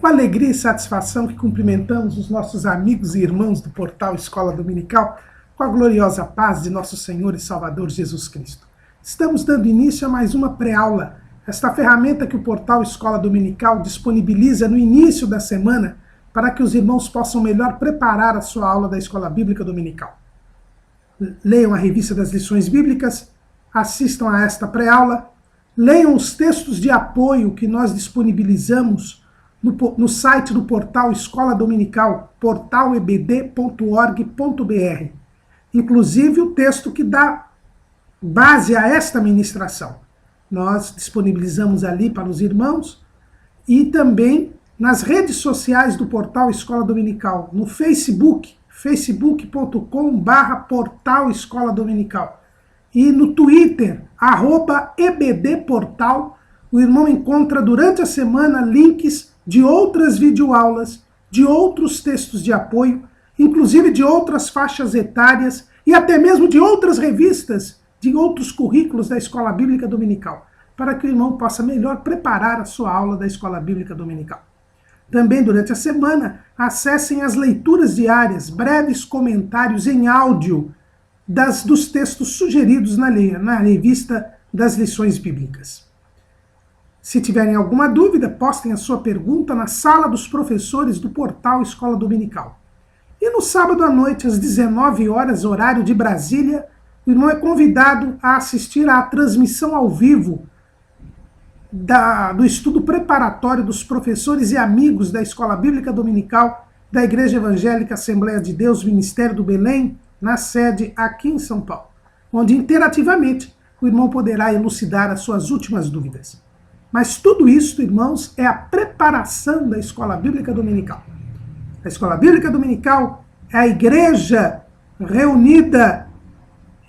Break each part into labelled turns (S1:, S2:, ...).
S1: Com alegria e satisfação que cumprimentamos os nossos amigos e irmãos do portal Escola Dominical, com a gloriosa paz de nosso Senhor e Salvador Jesus Cristo. Estamos dando início a mais uma pré-aula, esta ferramenta que o portal Escola Dominical disponibiliza no início da semana para que os irmãos possam melhor preparar a sua aula da Escola Bíblica Dominical. Leiam a revista das lições bíblicas, assistam a esta pré-aula, leiam os textos de apoio que nós disponibilizamos no site do portal Escola Dominical, portalebd.org.br. Inclusive o texto que dá base a esta ministração. Nós disponibilizamos ali para os irmãos e também nas redes sociais do portal Escola Dominical, no Facebook, facebook.com/portal Escola Dominical. E no Twitter, @ebdportal, o irmão encontra durante a semana links de outras videoaulas, de outros textos de apoio, inclusive de outras faixas etárias e até mesmo de outras revistas, de outros currículos da Escola Bíblica Dominical, para que o irmão possa melhor preparar a sua aula da Escola Bíblica Dominical. Também durante a semana, acessem as leituras diárias, breves comentários em áudio dos textos sugeridos na revista das lições bíblicas. Se tiverem alguma dúvida, postem a sua pergunta na sala dos professores do portal Escola Dominical. E no sábado à noite, às 19 horas, horário de Brasília, o irmão é convidado a assistir à transmissão ao vivo do estudo preparatório dos professores e amigos da Escola Bíblica Dominical da Igreja Evangélica Assembleia de Deus, Ministério do Belém, na sede aqui em São Paulo, onde interativamente o irmão poderá elucidar as suas últimas dúvidas. Mas tudo isso, irmãos, é a preparação da Escola Bíblica Dominical. A Escola Bíblica Dominical é a igreja reunida,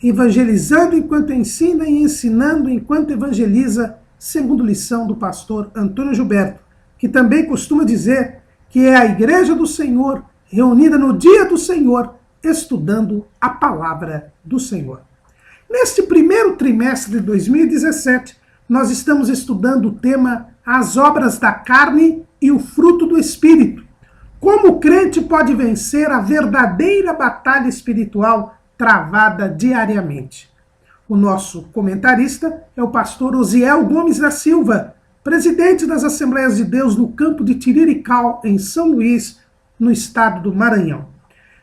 S1: evangelizando enquanto ensina e ensinando enquanto evangeliza, segundo lição do pastor Antônio Gilberto, que também costuma dizer que é a igreja do Senhor, reunida no dia do Senhor, estudando a palavra do Senhor. Neste primeiro trimestre de 2017, nós estamos estudando o tema As Obras da Carne e o Fruto do Espírito. Como o crente pode vencer a verdadeira batalha espiritual travada diariamente. O nosso comentarista é o pastor Osiel Gomes da Silva, presidente das Assembleias de Deus no campo de Tirirical, em São Luís, no estado do Maranhão.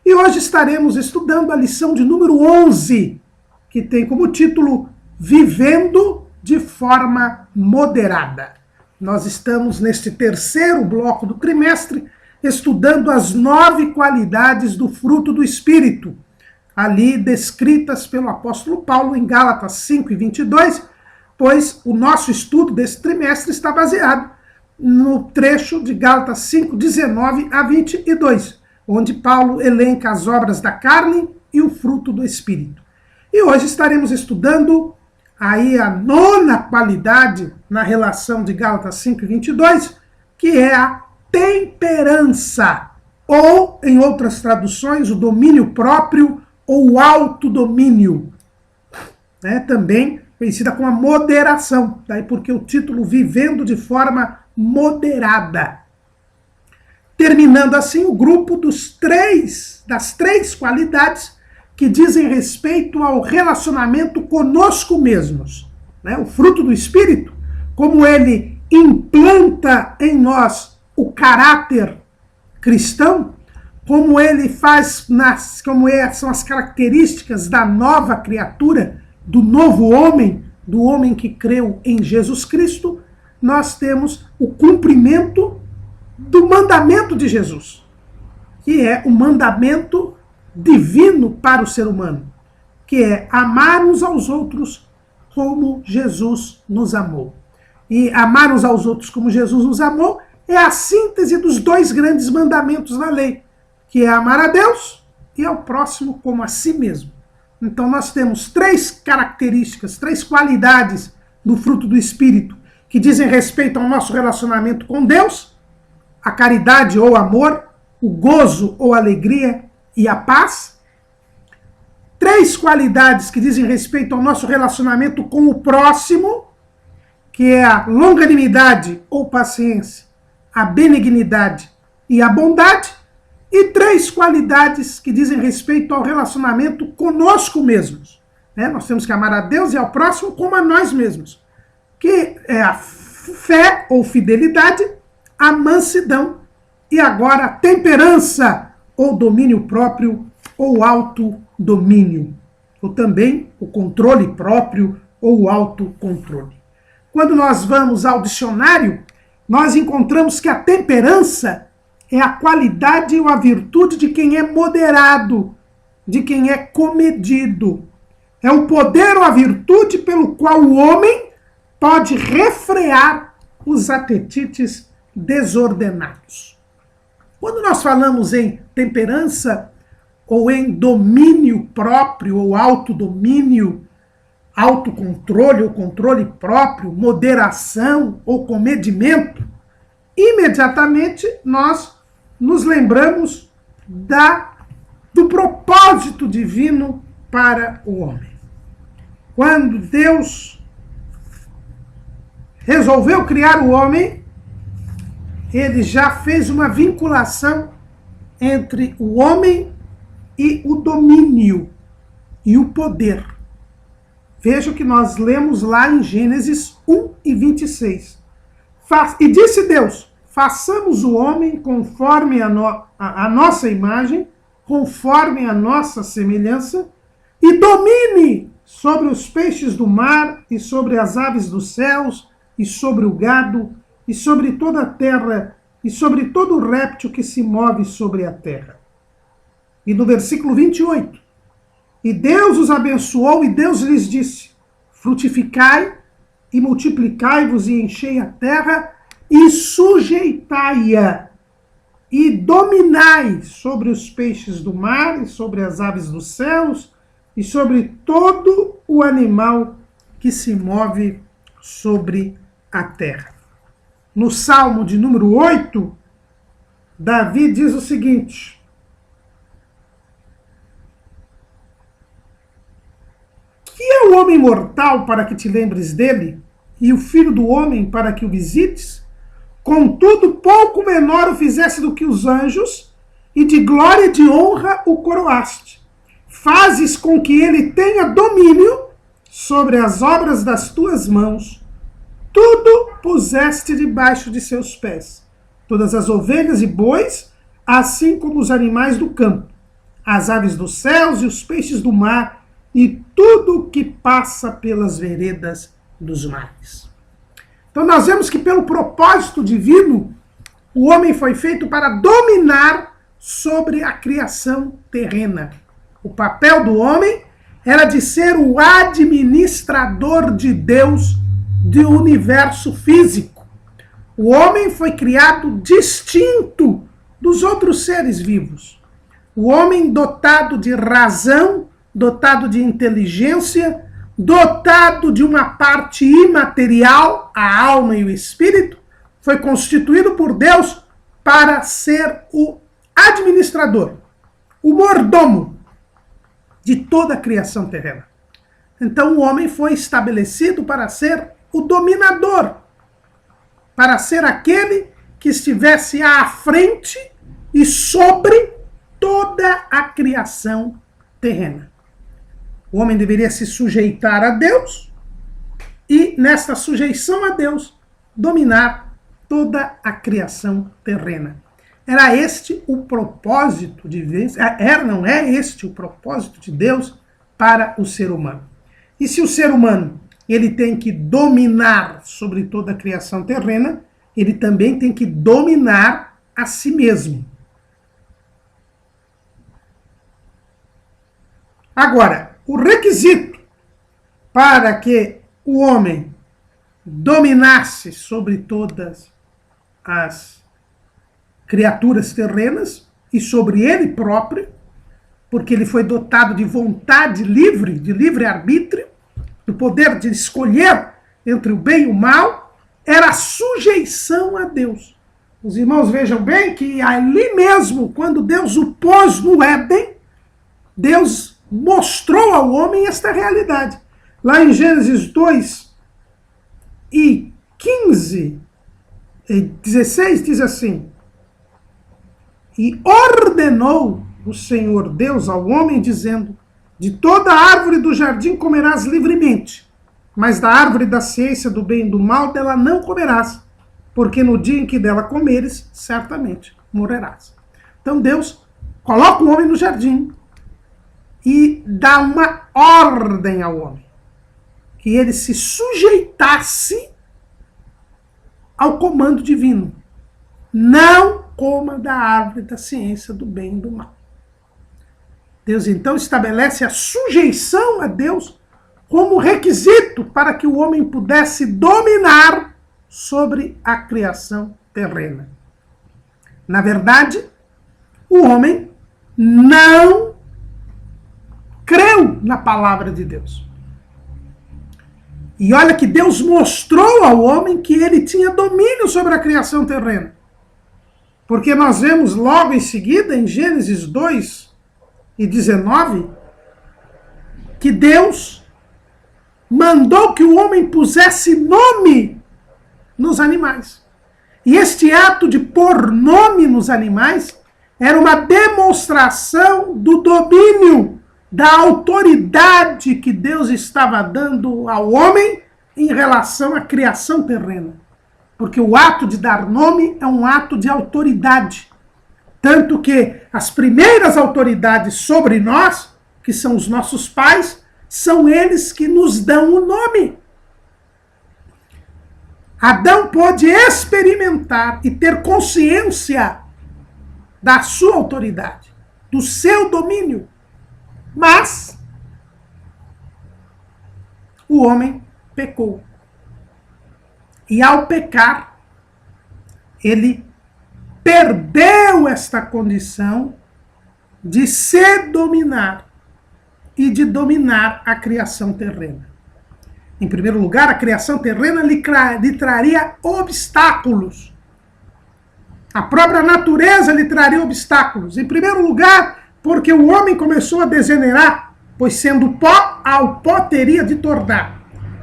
S1: E hoje estaremos estudando a lição de número 11, que tem como título Vivendo de forma moderada. Nós estamos neste terceiro bloco do trimestre estudando as 9 qualidades do fruto do Espírito, ali descritas pelo apóstolo Paulo em Gálatas 5:22, pois o nosso estudo desse trimestre está baseado no trecho de Gálatas 5:19-22, onde Paulo elenca as obras da carne e o fruto do Espírito. E hoje estaremos estudando aí a 9ª qualidade na relação de Gálatas 5:22, que é a temperança, ou, em outras traduções, o domínio próprio ou o autodomínio, também conhecida como a moderação, daí porque o título Vivendo de forma moderada. Terminando assim o grupo das 3 qualidades que dizem respeito ao relacionamento conosco mesmos. O fruto do Espírito, como ele implanta em nós o caráter cristão, como ele faz, são as características da nova criatura, do novo homem, do homem que creu em Jesus Cristo, nós temos o cumprimento do mandamento de Jesus, que é o mandamento divino para o ser humano, que é amar uns aos outros como Jesus nos amou. E amar uns aos outros como Jesus nos amou é a síntese dos 2 grandes mandamentos da lei, que é amar a Deus e ao próximo como a si mesmo. Então nós temos 3 características, 3 qualidades do fruto do Espírito que dizem respeito ao nosso relacionamento com Deus: a caridade ou amor, o gozo ou alegria e a paz. 3 qualidades que dizem respeito ao nosso relacionamento com o próximo, que é a longanimidade ou paciência, a benignidade e a bondade, e 3 qualidades que dizem respeito ao relacionamento conosco mesmos. Nós temos que amar a Deus e ao próximo como a nós mesmos, que é a fé ou fidelidade, a mansidão e agora a temperança ou domínio próprio ou autodomínio, ou também o controle próprio ou o autocontrole. Quando nós vamos ao dicionário, nós encontramos que a temperança é a qualidade ou a virtude de quem é moderado, de quem é comedido. É o poder ou a virtude pelo qual o homem pode refrear os apetites desordenados. Quando nós falamos em temperança ou em domínio próprio ou autodomínio, autocontrole ou controle próprio, moderação ou comedimento, imediatamente nós nos lembramos do propósito divino para o homem. Quando Deus resolveu criar o homem, ele já fez uma vinculação entre o homem e o domínio e o poder. Veja o que nós lemos lá em Gênesis 1:26. E disse Deus: façamos o homem conforme a nossa imagem, conforme a nossa semelhança, e domine sobre os peixes do mar, e sobre as aves dos céus, e sobre o gado, e sobre toda a terra, e sobre todo o réptil que se move sobre a terra. E no versículo 28, e Deus os abençoou, e Deus lhes disse: frutificai, e multiplicai-vos, e enchei a terra, e sujeitai-a, e dominai sobre os peixes do mar, e sobre as aves dos céus, e sobre todo o animal que se move sobre a terra. No Salmo de número 8, Davi diz o seguinte: que é o homem mortal para que te lembres dele, e o filho do homem para que o visites? Contudo, pouco menor o fizesse do que os anjos, e de glória e de honra o coroaste. Fazes com que ele tenha domínio sobre as obras das tuas mãos. Tudo puseste debaixo de seus pés. Todas as ovelhas e bois, assim como os animais do campo, as aves dos céus e os peixes do mar, e tudo que passa pelas veredas dos mares. Então nós vemos que pelo propósito divino, o homem foi feito para dominar sobre a criação terrena. O papel do homem era de ser o administrador de Deus do universo físico. O homem foi criado distinto dos outros seres vivos. O homem dotado de razão, dotado de inteligência, dotado de uma parte imaterial, a alma e o espírito, foi constituído por Deus para ser o administrador, o mordomo de toda a criação terrena. Então o homem foi estabelecido para ser o dominador, para ser aquele que estivesse à frente e sobre toda a criação terrena. O homem deveria se sujeitar a Deus e, nesta sujeição a Deus, dominar toda a criação terrena. Era este o propósito de Deus, não é este o propósito de Deus para o ser humano. E se o ser humano ele tem que dominar sobre toda a criação terrena, ele também tem que dominar a si mesmo. Agora, o requisito para que o homem dominasse sobre todas as criaturas terrenas e sobre ele próprio, porque ele foi dotado de vontade livre, de livre-arbítrio, do poder de escolher entre o bem e o mal, era a sujeição a Deus. Os irmãos vejam bem que ali mesmo, quando Deus o pôs no Éden, Deus mostrou ao homem esta realidade. Lá em Gênesis 2:15, 16 diz assim: e ordenou o Senhor Deus ao homem, dizendo: de toda árvore do jardim comerás livremente, mas da árvore da ciência do bem e do mal dela não comerás, porque no dia em que dela comeres, certamente morrerás. Então Deus coloca o homem no jardim e dá uma ordem ao homem, que ele se sujeitasse ao comando divino. Não coma da árvore da ciência do bem e do mal. Deus então estabelece a sujeição a Deus como requisito para que o homem pudesse dominar sobre a criação terrena. Na verdade, o homem não creu na palavra de Deus. E olha que Deus mostrou ao homem que ele tinha domínio sobre a criação terrena. Porque nós vemos logo em seguida, em Gênesis 2:19, que Deus mandou que o homem pusesse nome nos animais. E este ato de pôr nome nos animais era uma demonstração do domínio, da autoridade que Deus estava dando ao homem em relação à criação terrena. Porque o ato de dar nome é um ato de autoridade. Tanto que as primeiras autoridades sobre nós, que são os nossos pais, são eles que nos dão o nome. Adão pôde experimentar e ter consciência da sua autoridade, do seu domínio. Mas o homem pecou. E ao pecar, ele perdeu esta condição de se dominar e de dominar a criação terrena. Em primeiro lugar, a criação terrena lhe traria obstáculos. A própria natureza lhe traria obstáculos. Em primeiro lugar, porque o homem começou a degenerar, pois sendo pó, ao pó teria de tornar.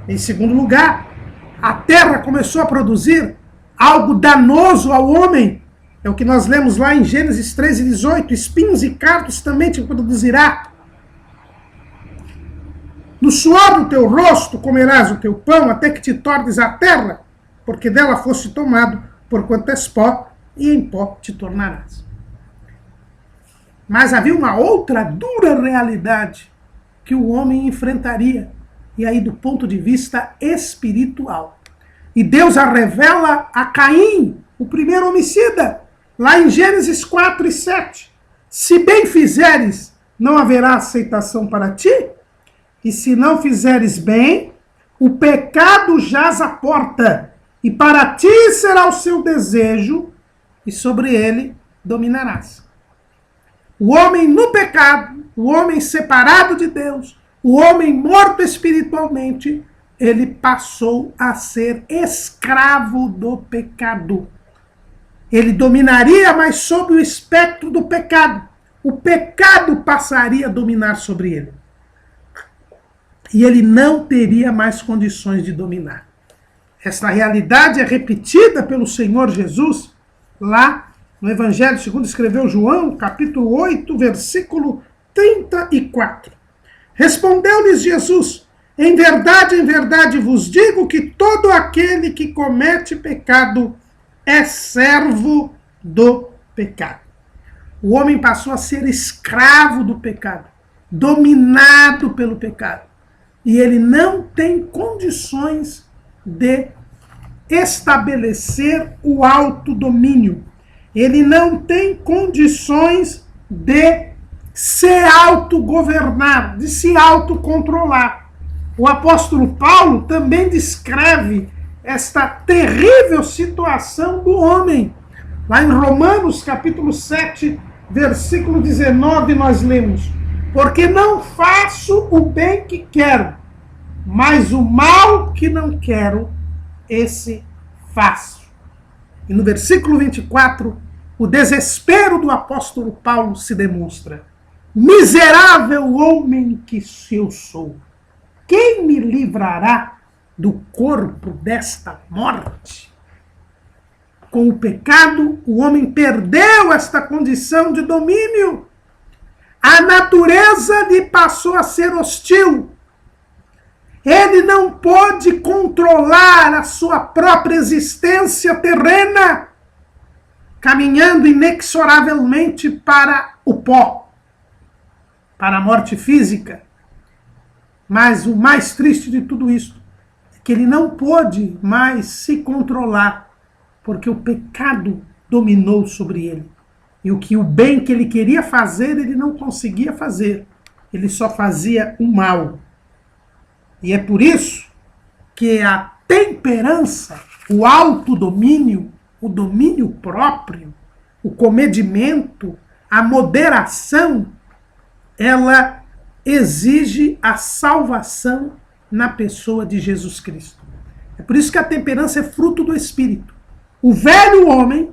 S1: Em segundo lugar, a terra começou a produzir algo danoso ao homem. É o que nós lemos lá em Gênesis 13:18. Espinhos e cardos também te produzirá. No suor do teu rosto comerás o teu pão, até que te tornes a terra, porque dela foste tomado, porquanto és pó, e em pó te tornarás. Mas havia uma outra dura realidade que o homem enfrentaria, e aí do ponto de vista espiritual. E Deus a revela a Caim, o primeiro homicida, lá em Gênesis 4:7. Se bem fizeres, não haverá aceitação para ti, e se não fizeres bem, o pecado jaz à porta, e para ti será o seu desejo, e sobre ele dominarás. O homem no pecado, o homem separado de Deus, o homem morto espiritualmente, ele passou a ser escravo do pecado. Ele dominaria, mas sob o espectro do pecado. O pecado passaria a dominar sobre ele. E ele não teria mais condições de dominar. Essa realidade é repetida pelo Senhor Jesus lá no Evangelho segundo escreveu João, capítulo 8, versículo 34. Respondeu-lhes Jesus: em verdade vos digo que todo aquele que comete pecado é servo do pecado. O homem passou a ser escravo do pecado, dominado pelo pecado. E ele não tem condições de estabelecer o autodomínio. Ele não tem condições de se autogovernar, de se autocontrolar. O apóstolo Paulo também descreve esta terrível situação do homem. Lá em Romanos, capítulo 7, versículo 19, nós lemos: porque não faço o bem que quero, mas o mal que não quero, esse faço. E no versículo 24, o desespero do apóstolo Paulo se demonstra. Miserável homem que eu sou, quem me livrará do corpo desta morte? Com o pecado, o homem perdeu esta condição de domínio. A natureza lhe passou a ser hostil. Ele não pôde controlar a sua própria existência terrena, caminhando inexoravelmente para o pó, para a morte física. Mas o mais triste de tudo isso é que ele não pôde mais se controlar, porque o pecado dominou sobre ele. E o bem que ele queria fazer, ele não conseguia fazer. Ele só fazia o mal. E é por isso que a temperança, o autodomínio, o domínio próprio, o comedimento, a moderação, ela exige a salvação na pessoa de Jesus Cristo. É por isso que a temperança é fruto do Espírito. O velho homem,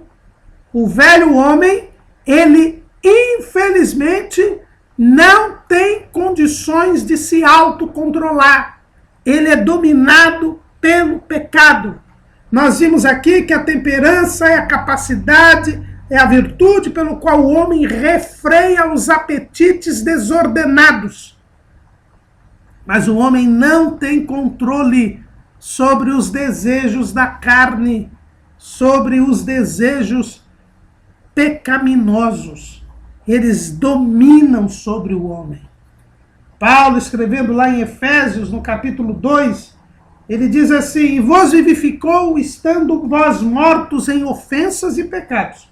S1: ele infelizmente não tem condições de se autocontrolar. Ele é dominado pelo pecado. Nós vimos aqui que a temperança é a capacidade, é a virtude pelo qual o homem refreia os apetites desordenados. Mas o homem não tem controle sobre os desejos da carne, sobre os desejos pecaminosos. Eles dominam sobre o homem. Paulo, escrevendo lá em Efésios, no capítulo 2, ele diz assim: e vos vivificou, estando vós mortos em ofensas e pecados,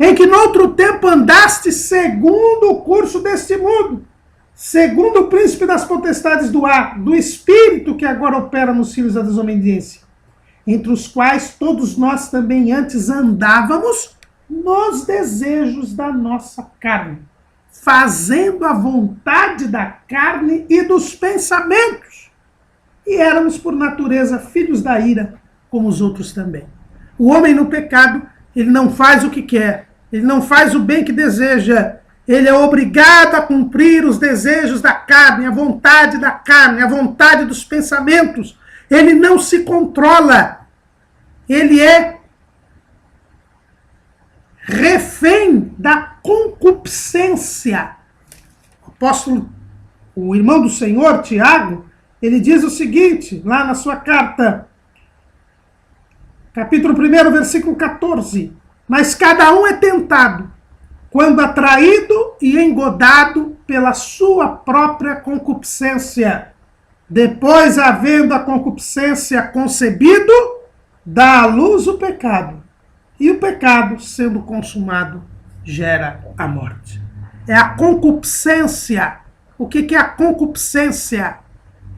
S1: em que noutro tempo andaste segundo o curso deste mundo, segundo o príncipe das potestades do ar, do espírito que agora opera nos filhos da desobediência, entre os quais todos nós também antes andávamos nos desejos da nossa carne, fazendo a vontade da carne e dos pensamentos. E éramos, por natureza, filhos da ira, como os outros também. O homem no pecado, ele não faz o que quer, ele não faz o bem que deseja, ele é obrigado a cumprir os desejos da carne, a vontade da carne, a vontade dos pensamentos. Ele não se controla, ele é refém da concupiscência. O apóstolo, o irmão do Senhor, Tiago, ele diz o seguinte, lá na sua carta, capítulo 1, versículo 14: mas cada um é tentado, quando atraído e engodado pela sua própria concupiscência. Depois, havendo a concupiscência concebido, dá à luz o pecado. E o pecado, sendo consumado, gera a morte. É a concupiscência. O que é a concupiscência?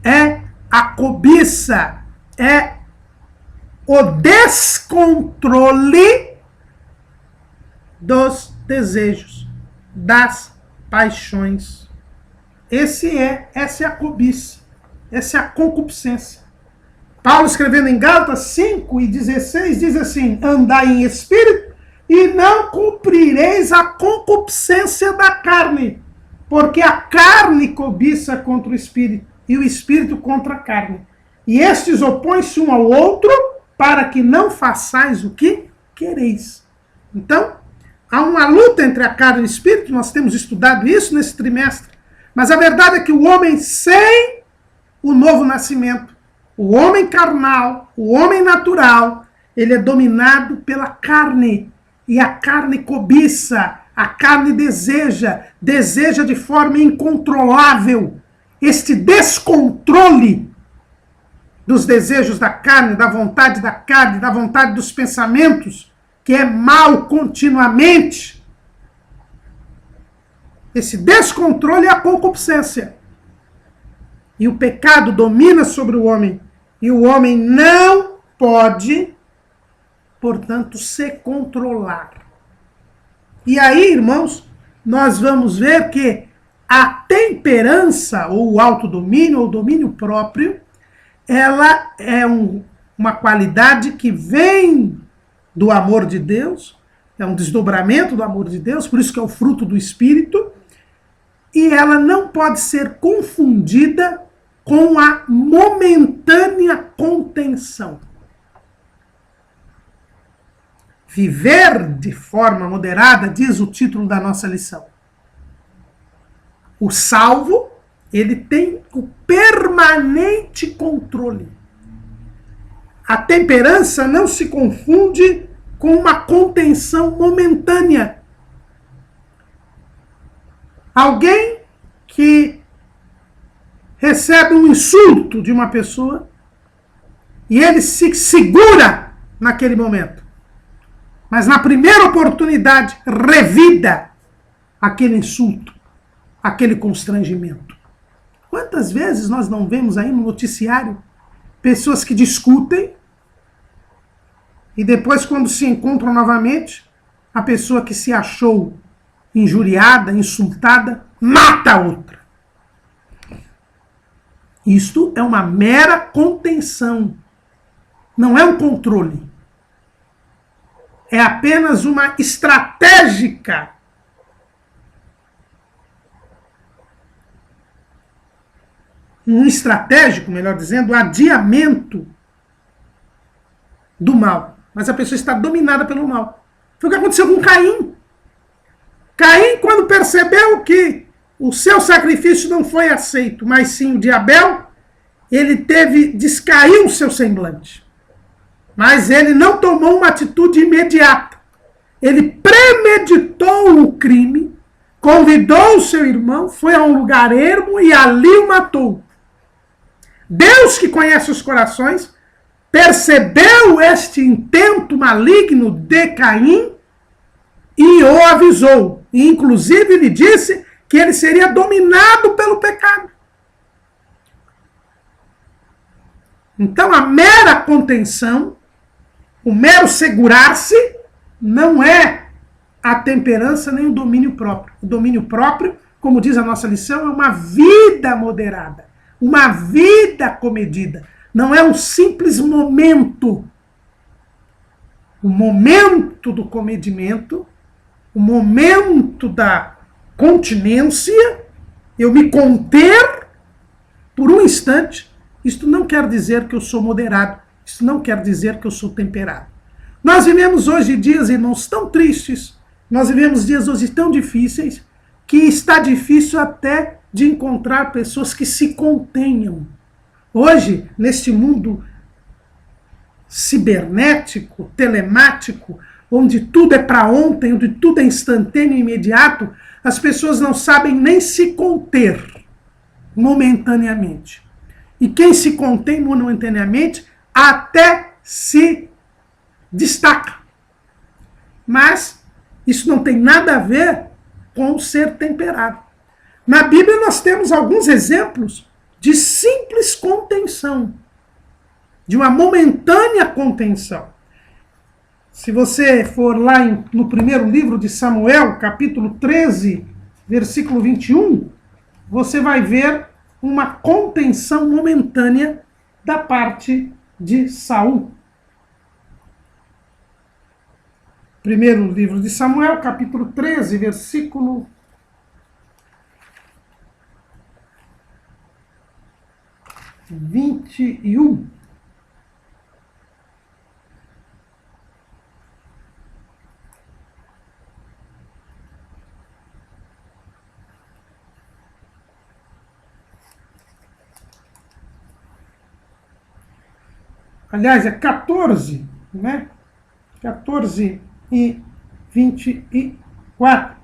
S1: É a cobiça, é o descontrole dos desejos, das paixões. Essa é a cobiça, essa é a concupiscência. Paulo, escrevendo em Gálatas 5:16, diz assim: andai em espírito e não cumprireis a concupiscência da carne, porque a carne cobiça contra o espírito e o espírito contra a carne. E estes opõem-se um ao outro para que não façais o que quereis. Então, há uma luta entre a carne e o espírito, nós temos estudado isso nesse trimestre. Mas a verdade é que o homem sem o novo nascimento, o homem carnal, o homem natural, ele é dominado pela carne. E a carne cobiça, a carne deseja de forma incontrolável. Este descontrole dos desejos da carne, da vontade dos pensamentos, que é mal continuamente. Esse descontrole é a concupiscência. E o pecado domina sobre o homem. E o homem não pode, portanto, se controlar. E aí, irmãos, nós vamos ver que a temperança, ou o autodomínio, ou o domínio próprio, ela é uma qualidade que vem do amor de Deus, é um desdobramento do amor de Deus, por isso que é o fruto do Espírito, e ela não pode ser confundida com a momentânea contenção. Viver de forma moderada, diz o título da nossa lição. O salvo, ele tem o permanente controle. A temperança não se confunde com uma contenção momentânea. Alguém que recebe um insulto de uma pessoa e ele se segura naquele momento. Mas na primeira oportunidade, revida aquele insulto, aquele constrangimento. Quantas vezes nós não vemos aí no noticiário pessoas que discutem e depois, quando se encontram novamente, a pessoa que se achou injuriada, insultada, mata a outra. Isto é uma mera contenção, não é um controle. É apenas uma estratégica estratégico, melhor dizendo, adiamento do mal. Mas a pessoa está dominada pelo mal. Foi o que aconteceu com Caim. Caim, quando percebeu que o seu sacrifício não foi aceito, mas sim o de Abel, ele descaiu o seu semblante. Mas ele não tomou uma atitude imediata. Ele premeditou o crime, convidou o seu irmão, foi a um lugar ermo e ali o matou. Deus, que conhece os corações, percebeu este intento maligno de Caim e o avisou. E, inclusive, lhe disse que ele seria dominado pelo pecado. Então, a mera contenção, o mero segurar-se, não é a temperança nem o domínio próprio. O domínio próprio, como diz a nossa lição, é uma vida moderada, uma vida comedida. Não é um simples momento. O momento do comedimento, o momento da continência, eu me conter por um instante. Isto não quer dizer que eu sou moderado. Isso não quer dizer que eu sou temperado. Nós vivemos hoje dias, irmãos, tão tristes. Nós vivemos dias hoje tão difíceis que está difícil até de encontrar pessoas que se contenham. Hoje, neste mundo cibernético, telemático, onde tudo é para ontem, onde tudo é instantâneo e imediato, as pessoas não sabem nem se conter momentaneamente. E quem se contém momentaneamente até se destaca. Mas isso não tem nada a ver com ser temperado. Na Bíblia nós temos alguns exemplos de simples contenção, de uma momentânea contenção. Se você for lá no primeiro livro de Samuel, capítulo 13, versículo 21, você vai ver uma contenção momentânea da parte de Saul. Primeiro livro de Samuel, capítulo 13, versículo 21. Aliás, é 14, né? 14 e 24.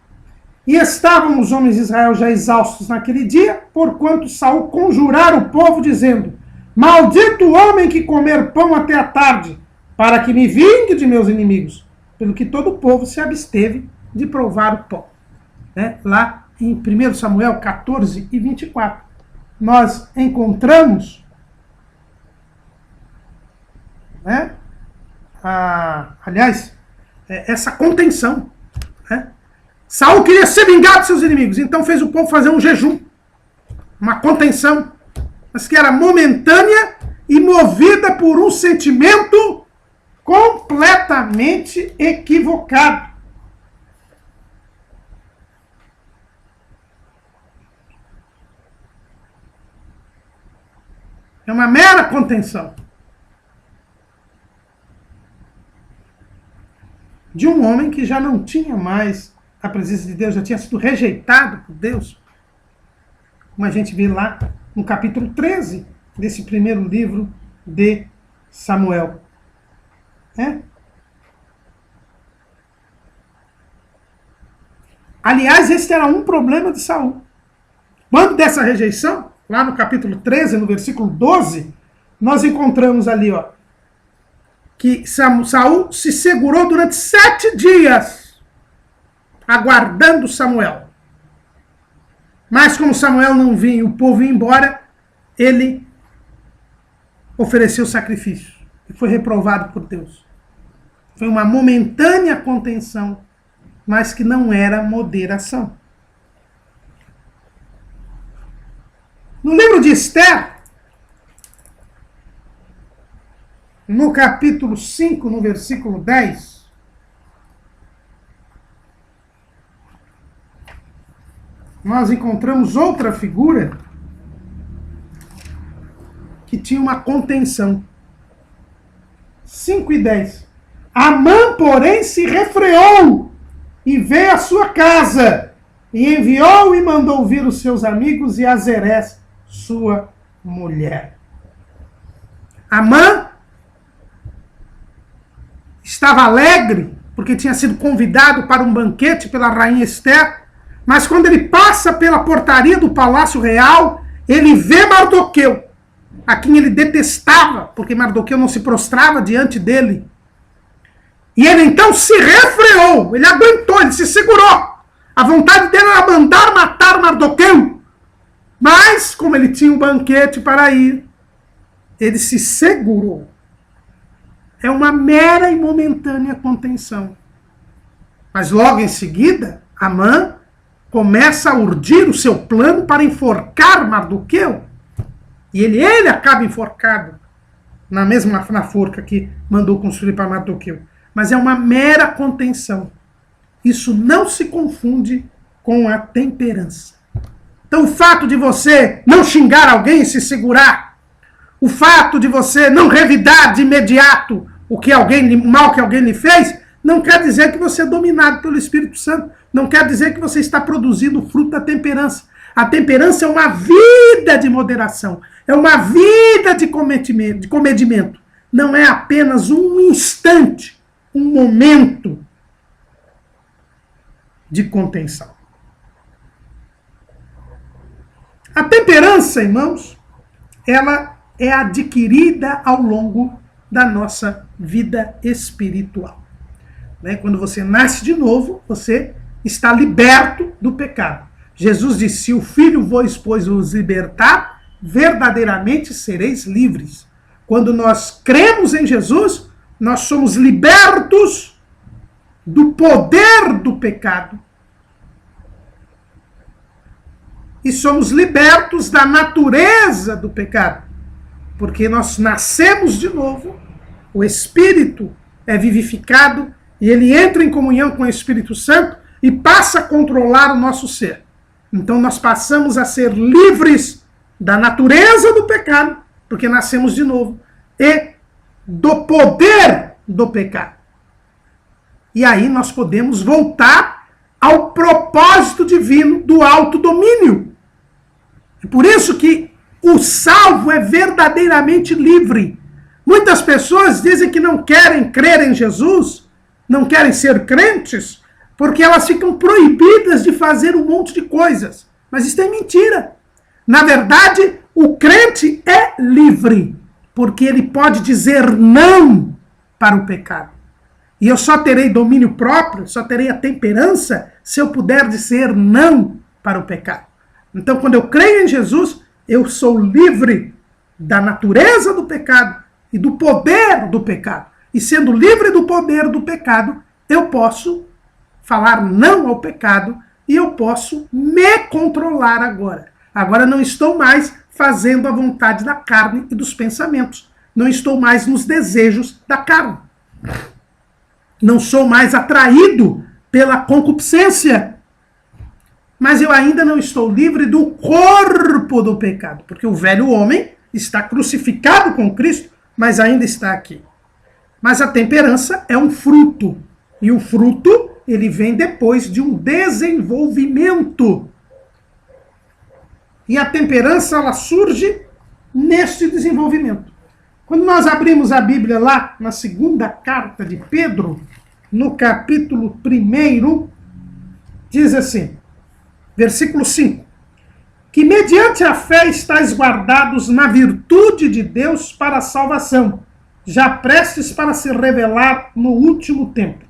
S1: E estavam os homens de Israel já exaustos naquele dia, porquanto Saul conjurara o povo, dizendo: maldito o homem que comer pão até a tarde, para que me vingue de meus inimigos. Pelo que todo o povo se absteve de provar o pão. Né? Lá em 1 Samuel 14 e 24, nós encontramos, né? Essa contenção. Né? Saul queria se vingar de seus inimigos, então fez o povo fazer um jejum, uma contenção, mas que era momentânea e movida por um sentimento completamente equivocado. É uma mera contenção. de um homem que já não tinha mais a presença de Deus, já tinha sido rejeitado por Deus. Como a gente vê lá no capítulo 13 desse primeiro livro de Samuel. Aliás, esse era um problema de Saul. Quando dessa rejeição, lá no capítulo 13, no versículo 12, nós encontramos ali, que Saul se segurou durante 7 dias, aguardando Samuel. Mas como Samuel não vinha e o povo ia embora, ele ofereceu sacrifício e foi reprovado por Deus. Foi uma momentânea contenção, mas que não era moderação. No livro de Esther, no capítulo 5, no versículo 10, nós encontramos outra figura que tinha uma contenção. 5 e 10. Amã, porém, se refreou e veio à sua casa, e enviou e mandou vir os seus amigos e Azerés, sua mulher. Amã estava alegre, porque tinha sido convidado para um banquete pela rainha Esther, mas quando ele passa pela portaria do palácio real, ele vê Mardoqueu, a quem ele detestava, porque Mardoqueu não se prostrava diante dele. E ele então se refreou, ele aguentou, ele se segurou. A vontade dele era mandar matar Mardoqueu. Mas, como ele tinha um banquete para ir, ele se segurou. É uma mera e momentânea contenção. Mas logo em seguida, Amã começa a urdir o seu plano para enforcar Mardoqueu. E ele acaba enforcado na forca que mandou construir para Mardoqueu. Mas é uma mera contenção. Isso não se confunde com a temperança. Então o fato de você não xingar alguém e se segurar, o fato de você não revidar de imediato o mal que alguém lhe fez, não quer dizer que você é dominado pelo Espírito Santo. Não quer dizer que você está produzindo o fruto da temperança. A temperança é uma vida de moderação. É uma vida de comedimento. Não é apenas um instante, um momento de contenção. A temperança, irmãos, ela é adquirida ao longo da nossa vida espiritual. Quando você nasce de novo, você está liberto do pecado. Jesus disse, se o Filho pois vos libertar, verdadeiramente sereis livres. Quando nós cremos em Jesus, nós somos libertos do poder do pecado. E somos libertos da natureza do pecado. Porque nós nascemos de novo, o Espírito é vivificado e ele entra em comunhão com o Espírito Santo e passa a controlar o nosso ser. Então nós passamos a ser livres da natureza do pecado, porque nascemos de novo, e do poder do pecado. E aí nós podemos voltar ao propósito divino do autodomínio. É por isso que o salvo é verdadeiramente livre. Muitas pessoas dizem que não querem crer em Jesus, não querem ser crentes, porque elas ficam proibidas de fazer um monte de coisas. Mas isso é mentira. Na verdade, o crente é livre, porque ele pode dizer não para o pecado. E eu só terei domínio próprio, só terei a temperança, se eu puder dizer não para o pecado. Então, quando eu creio em Jesus, eu sou livre da natureza do pecado e do poder do pecado. E sendo livre do poder do pecado, eu posso falar não ao pecado e eu posso me controlar agora. Agora não estou mais fazendo a vontade da carne e dos pensamentos. Não estou mais nos desejos da carne. Não sou mais atraído pela concupiscência. Mas eu ainda não estou livre do corpo do pecado, porque o velho homem está crucificado com Cristo, mas ainda está aqui. Mas a temperança é um fruto. E o fruto, ele vem depois de um desenvolvimento. E a temperança, ela surge neste desenvolvimento. Quando nós abrimos a Bíblia lá na segunda carta de Pedro, no capítulo 1, diz assim, versículo 5, que mediante a fé estáis guardados na virtude de Deus para a salvação, já prestes para se revelar no último tempo,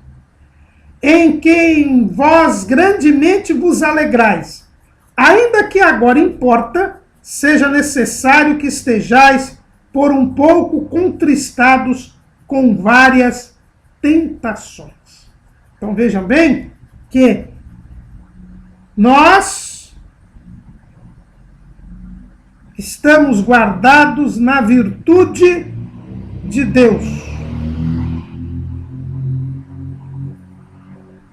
S1: em quem vós grandemente vos alegrais, ainda que agora importa, seja necessário que estejais por um pouco contristados com várias tentações. Então vejam bem que nós estamos guardados na virtude de Deus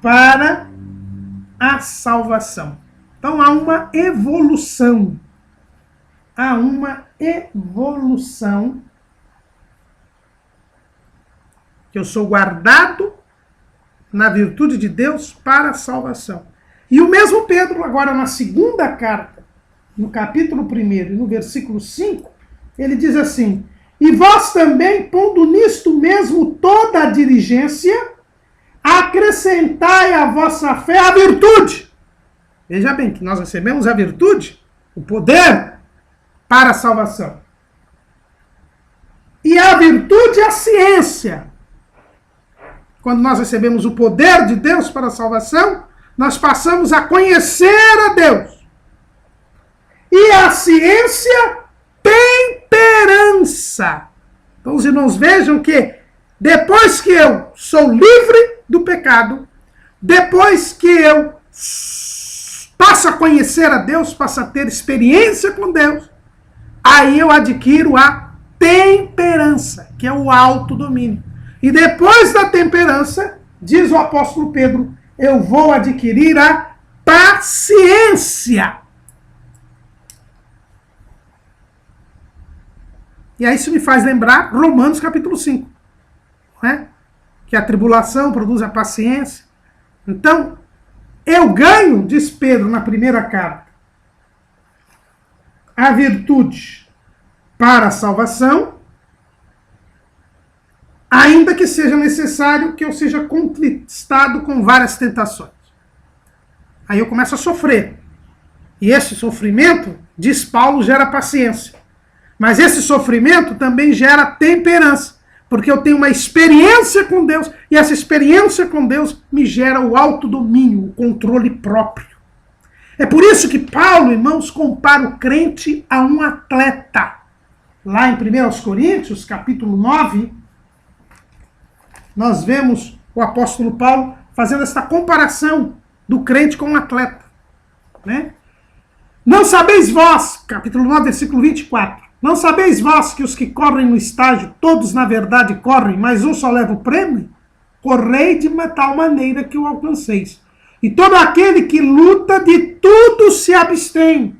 S1: para a salvação. Então há uma evolução. Há uma evolução. Que eu sou guardado na virtude de Deus para a salvação. E o mesmo Pedro, agora na segunda carta, no capítulo 1 e no versículo 5, ele diz assim, e vós também, pondo nisto mesmo toda a diligência, acrescentai à vossa fé a virtude. Veja bem, que nós recebemos a virtude, o poder para a salvação. E a virtude é a ciência. Quando nós recebemos o poder de Deus para a salvação, nós passamos a conhecer a Deus. E a ciência, temperança. Então os irmãos vejam que depois que eu sou livre do pecado, depois que eu passo a conhecer a Deus, passo a ter experiência com Deus, aí eu adquiro a temperança, que é o autodomínio. E depois da temperança, diz o apóstolo Pedro, eu vou adquirir a paciência. E aí isso me faz lembrar Romanos capítulo 5, né? Que a tribulação produz a paciência. Então, eu ganho, diz Pedro na primeira carta, a virtude para a salvação, ainda que seja necessário que eu seja conquistado com várias tentações. Aí eu começo a sofrer. E esse sofrimento, diz Paulo, gera paciência. Mas esse sofrimento também gera temperança. Porque eu tenho uma experiência com Deus, e essa experiência com Deus me gera o autodomínio, o controle próprio. É por isso que Paulo, irmãos, compara o crente a um atleta. Lá em 1 Coríntios, capítulo 9, nós vemos o apóstolo Paulo fazendo essa comparação do crente com um atleta. Né? Não sabeis vós, capítulo 9, versículo 24, não sabeis vós que os que correm no estágio, todos na verdade correm, mas um só leva o prêmio? Correi de tal maneira que o alcanceis. E todo aquele que luta de tudo se abstém.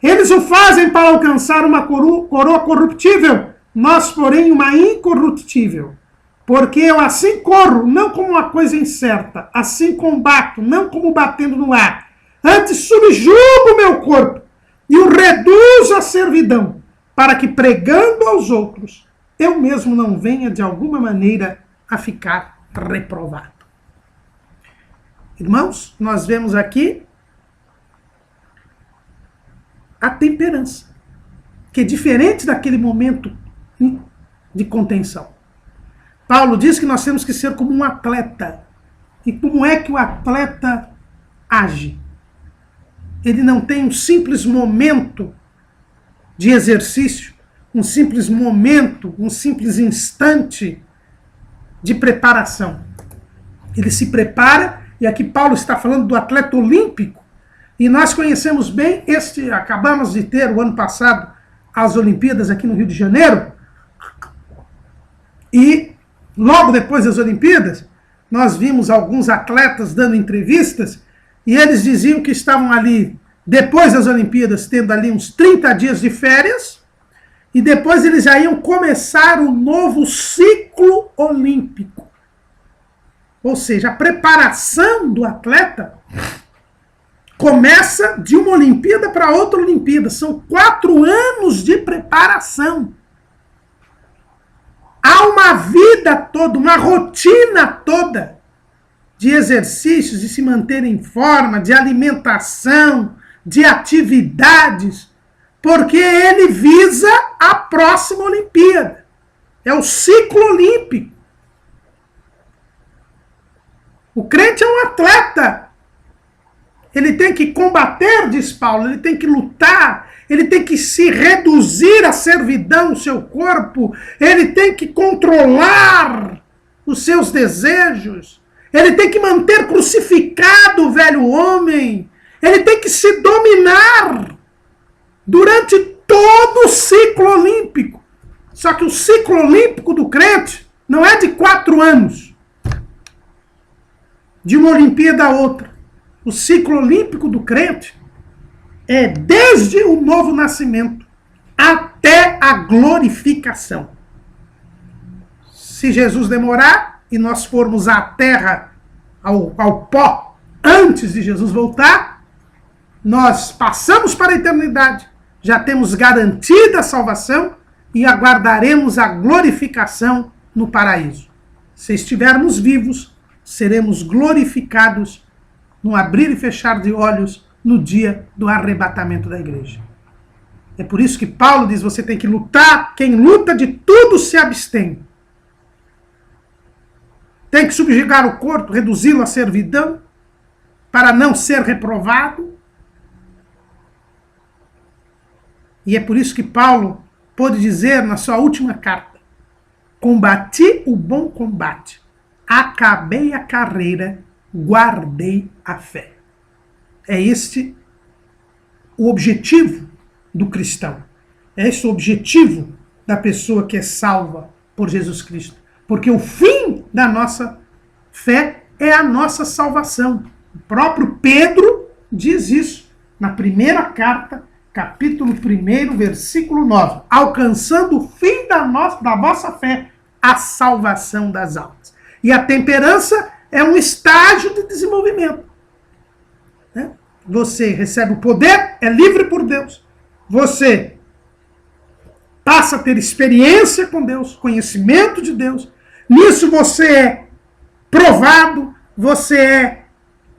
S1: Eles o fazem para alcançar uma coroa corruptível, nós, porém, uma incorruptível. Porque eu assim corro, não como uma coisa incerta, assim combato, não como batendo no ar. Antes subjugo o meu corpo e o reduzo à servidão, para que pregando aos outros, eu mesmo não venha de alguma maneira a ficar reprovado. Irmãos, nós vemos aqui a temperança, que é diferente daquele momento de contenção. Paulo diz que nós temos que ser como um atleta. E como é que o atleta age? Ele não tem um simples momento de exercício, um simples momento, um simples instante de preparação. Ele se prepara, e aqui Paulo está falando do atleta olímpico, e nós conhecemos bem acabamos de ter o ano passado as Olimpíadas aqui no Rio de Janeiro, e logo depois das Olimpíadas, nós vimos alguns atletas dando entrevistas, e eles diziam que estavam ali, depois das Olimpíadas, tendo ali uns 30 dias de férias, e depois eles já iam começar o novo ciclo olímpico. Ou seja, a preparação do atleta começa de uma Olimpíada para outra Olimpíada. São 4 anos de preparação. Há uma vida toda, uma rotina toda de exercícios, de se manter em forma, de alimentação, de atividades, porque ele visa a próxima Olimpíada. É o ciclo olímpico. O crente é um atleta. Ele tem que combater, diz Paulo, ele tem que lutar, ele tem que se reduzir à servidão, o seu corpo, ele tem que controlar os seus desejos, ele tem que manter crucificado o velho homem, ele tem que se dominar durante todo o ciclo olímpico. Só que o ciclo olímpico do crente não é de 4 anos, de uma Olimpíada a outra. O ciclo olímpico do crente é desde o novo nascimento até a glorificação. Se Jesus demorar e nós formos à terra, ao pó, antes de Jesus voltar, nós passamos para a eternidade, já temos garantida a salvação e aguardaremos a glorificação no paraíso. Se estivermos vivos, seremos glorificados no abrir e fechar de olhos no dia do arrebatamento da igreja. É por isso que Paulo diz, você tem que lutar, quem luta de tudo se abstém. Tem que subjugar o corpo, reduzi-lo à servidão, para não ser reprovado. E é por isso que Paulo pôde dizer na sua última carta, combati o bom combate, acabei a carreira, guardei a fé. É este o objetivo do cristão. É esse o objetivo da pessoa que é salva por Jesus Cristo. Porque o fim da nossa fé é a nossa salvação. O próprio Pedro diz isso na primeira carta, capítulo 1, versículo 9. Alcançando o fim da vossa fé, a salvação das almas. E a temperança é um estágio de desenvolvimento. Né? Você recebe o poder, é livre por Deus. Você passa a ter experiência com Deus, conhecimento de Deus. Nisso você é provado, você é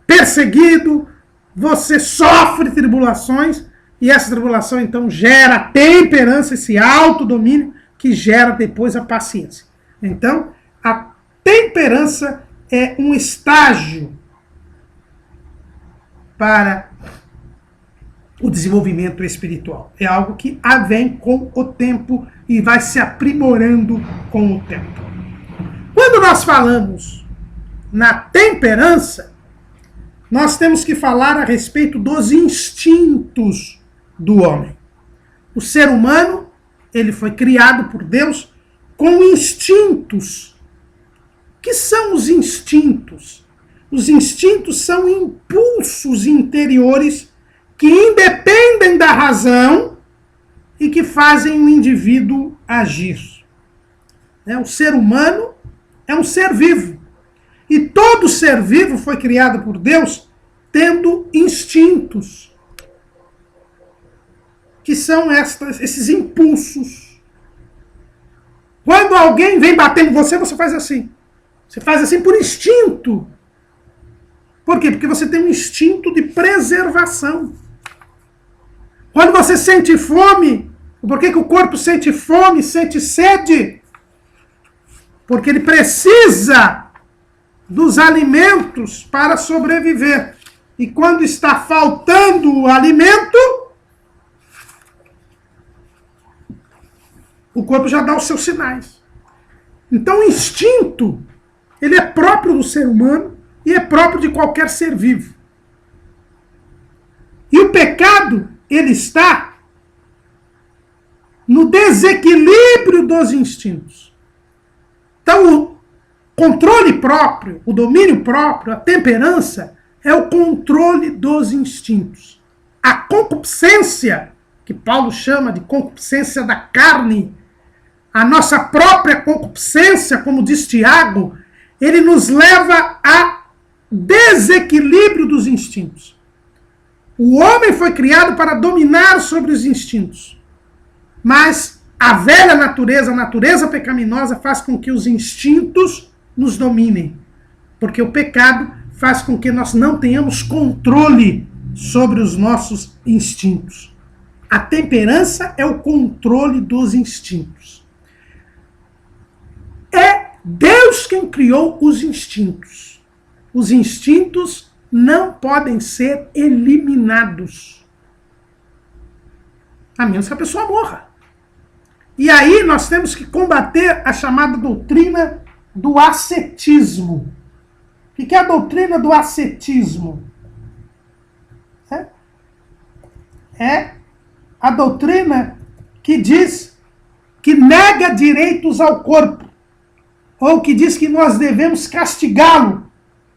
S1: perseguido, você sofre tribulações. E essa tribulação, então, gera temperança, esse autodomínio, que gera depois a paciência. Então, a temperança é um estágio para o desenvolvimento espiritual. É algo que advém com o tempo e vai se aprimorando com o tempo. Quando nós falamos na temperança, nós temos que falar a respeito dos instintos do homem. O ser humano, ele foi criado por Deus com instintos. O que são os instintos? Os instintos são impulsos interiores que independem da razão e que fazem o indivíduo agir. O ser humano é um ser vivo. E todo ser vivo foi criado por Deus tendo instintos, que são esses impulsos. Quando alguém vem bater em você, você faz assim. Você faz assim por instinto. Por quê? Porque você tem um instinto de preservação. Quando você sente fome, por que o corpo sente fome, sente sede? Porque ele precisa dos alimentos para sobreviver. E quando está faltando o alimento, o corpo já dá os seus sinais. Então o instinto, ele é próprio do ser humano e é próprio de qualquer ser vivo. E o pecado, ele está no desequilíbrio dos instintos. Então o controle próprio, o domínio próprio, a temperança, é o controle dos instintos. A concupiscência, que Paulo chama de concupiscência da carne, a nossa própria concupiscência, como diz Tiago, ele nos leva a desequilíbrio dos instintos. O homem foi criado para dominar sobre os instintos. Mas a velha natureza, a natureza pecaminosa, faz com que os instintos nos dominem. Porque o pecado faz com que nós não tenhamos controle sobre os nossos instintos. A temperança é o controle dos instintos. É Deus quem criou os instintos. Os instintos não podem ser eliminados, a menos que a pessoa morra. E aí nós temos que combater a chamada doutrina do ascetismo. O que é a doutrina do ascetismo? É a doutrina que diz que nega direitos ao corpo, ou que diz que nós devemos castigá-lo,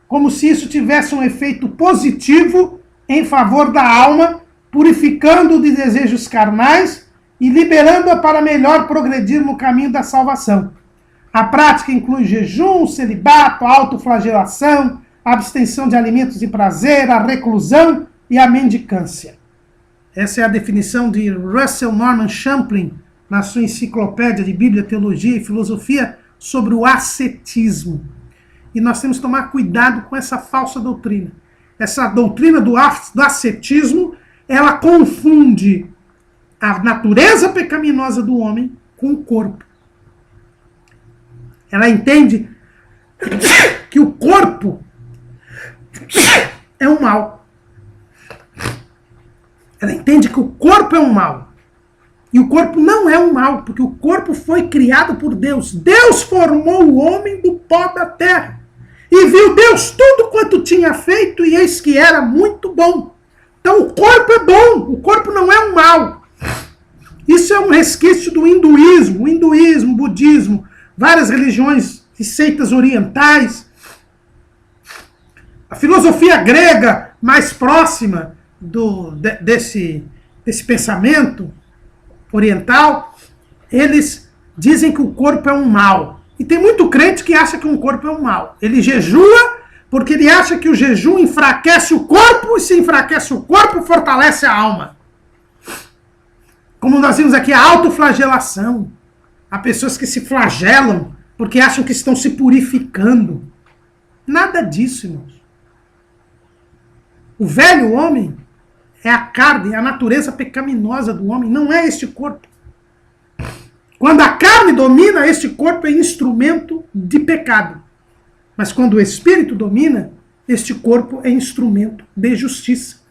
S1: como se isso tivesse um efeito positivo em favor da alma, purificando-o de desejos carnais e liberando-a para melhor progredir no caminho da salvação. A prática inclui jejum, celibato, autoflagelação, a abstenção de alimentos de prazer, a reclusão e a mendicância. Essa é a definição de Russell Norman Champlin, na sua enciclopédia de Bíblia, Teologia e Filosofia, sobre o ascetismo. E nós temos que tomar cuidado com essa falsa doutrina. Essa doutrina do ascetismo, ela confunde a natureza pecaminosa do homem com o corpo. Ela entende que o corpo é um mal. Ela entende que o corpo é um mal. E o corpo não é um mal, porque o corpo foi criado por Deus. Deus formou o homem do pó da terra. E viu Deus tudo quanto tinha feito, e eis que era muito bom. Então o corpo é bom, o corpo não é um mal. Isso é um resquício do hinduísmo, o budismo, várias religiões e seitas orientais. A filosofia grega mais próxima desse pensamento oriental, eles dizem que o corpo é um mal. E tem muito crente que acha que um corpo é um mal. Ele jejua porque ele acha que o jejum enfraquece o corpo, e se enfraquece o corpo, fortalece a alma. Como nós vimos aqui, a autoflagelação. Há pessoas que se flagelam porque acham que estão se purificando. Nada disso, irmãos. O velho homem é a carne, é a natureza pecaminosa do homem, não é este corpo. Quando a carne domina, este corpo é instrumento de pecado. Mas quando o Espírito domina, este corpo é instrumento de justiça.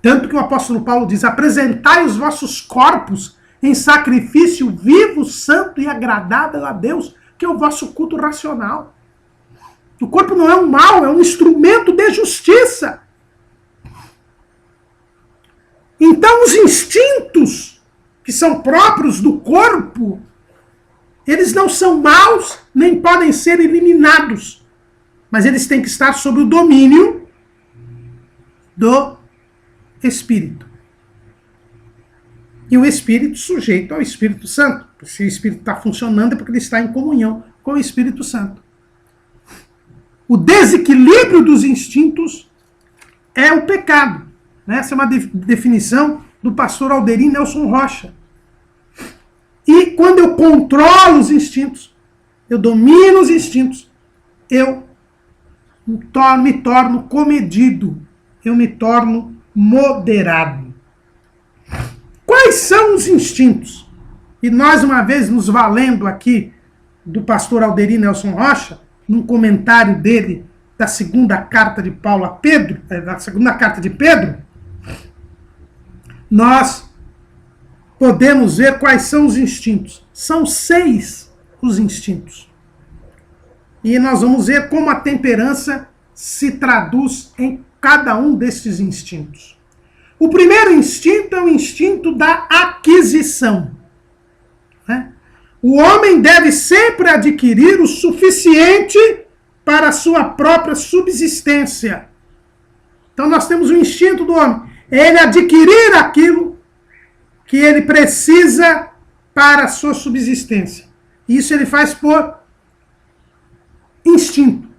S1: Tanto que o apóstolo Paulo diz: apresentai os vossos corpos em sacrifício vivo, santo e agradável a Deus, que é o vosso culto racional. O corpo não é um mal, é um instrumento de justiça. Então os instintos que são próprios do corpo, eles não são maus, nem podem ser eliminados. Mas eles têm que estar sob o domínio do Espírito. E o Espírito sujeito ao Espírito Santo. Se o Espírito está funcionando é porque ele está em comunhão com o Espírito Santo. O desequilíbrio dos instintos é o pecado. Essa é uma definição do pastor Alderim Nelson Rocha. E quando eu controlo os instintos, eu domino os instintos, eu me torno comedido, eu me torno moderado. Quais são os instintos? E nós, uma vez, nos valendo aqui do pastor Alderim Nelson Rocha, num comentário dele da segunda carta de Paulo a Pedro, da segunda carta de Pedro, nós podemos ver quais são os instintos. São 6 os instintos. E nós vamos ver como a temperança se traduz em cada um desses instintos. O primeiro instinto é o instinto da aquisição. O homem deve sempre adquirir o suficiente para a sua própria subsistência. Então nós temos o instinto do homem. É ele adquirir aquilo que ele precisa para a sua subsistência. Isso ele faz por instinto.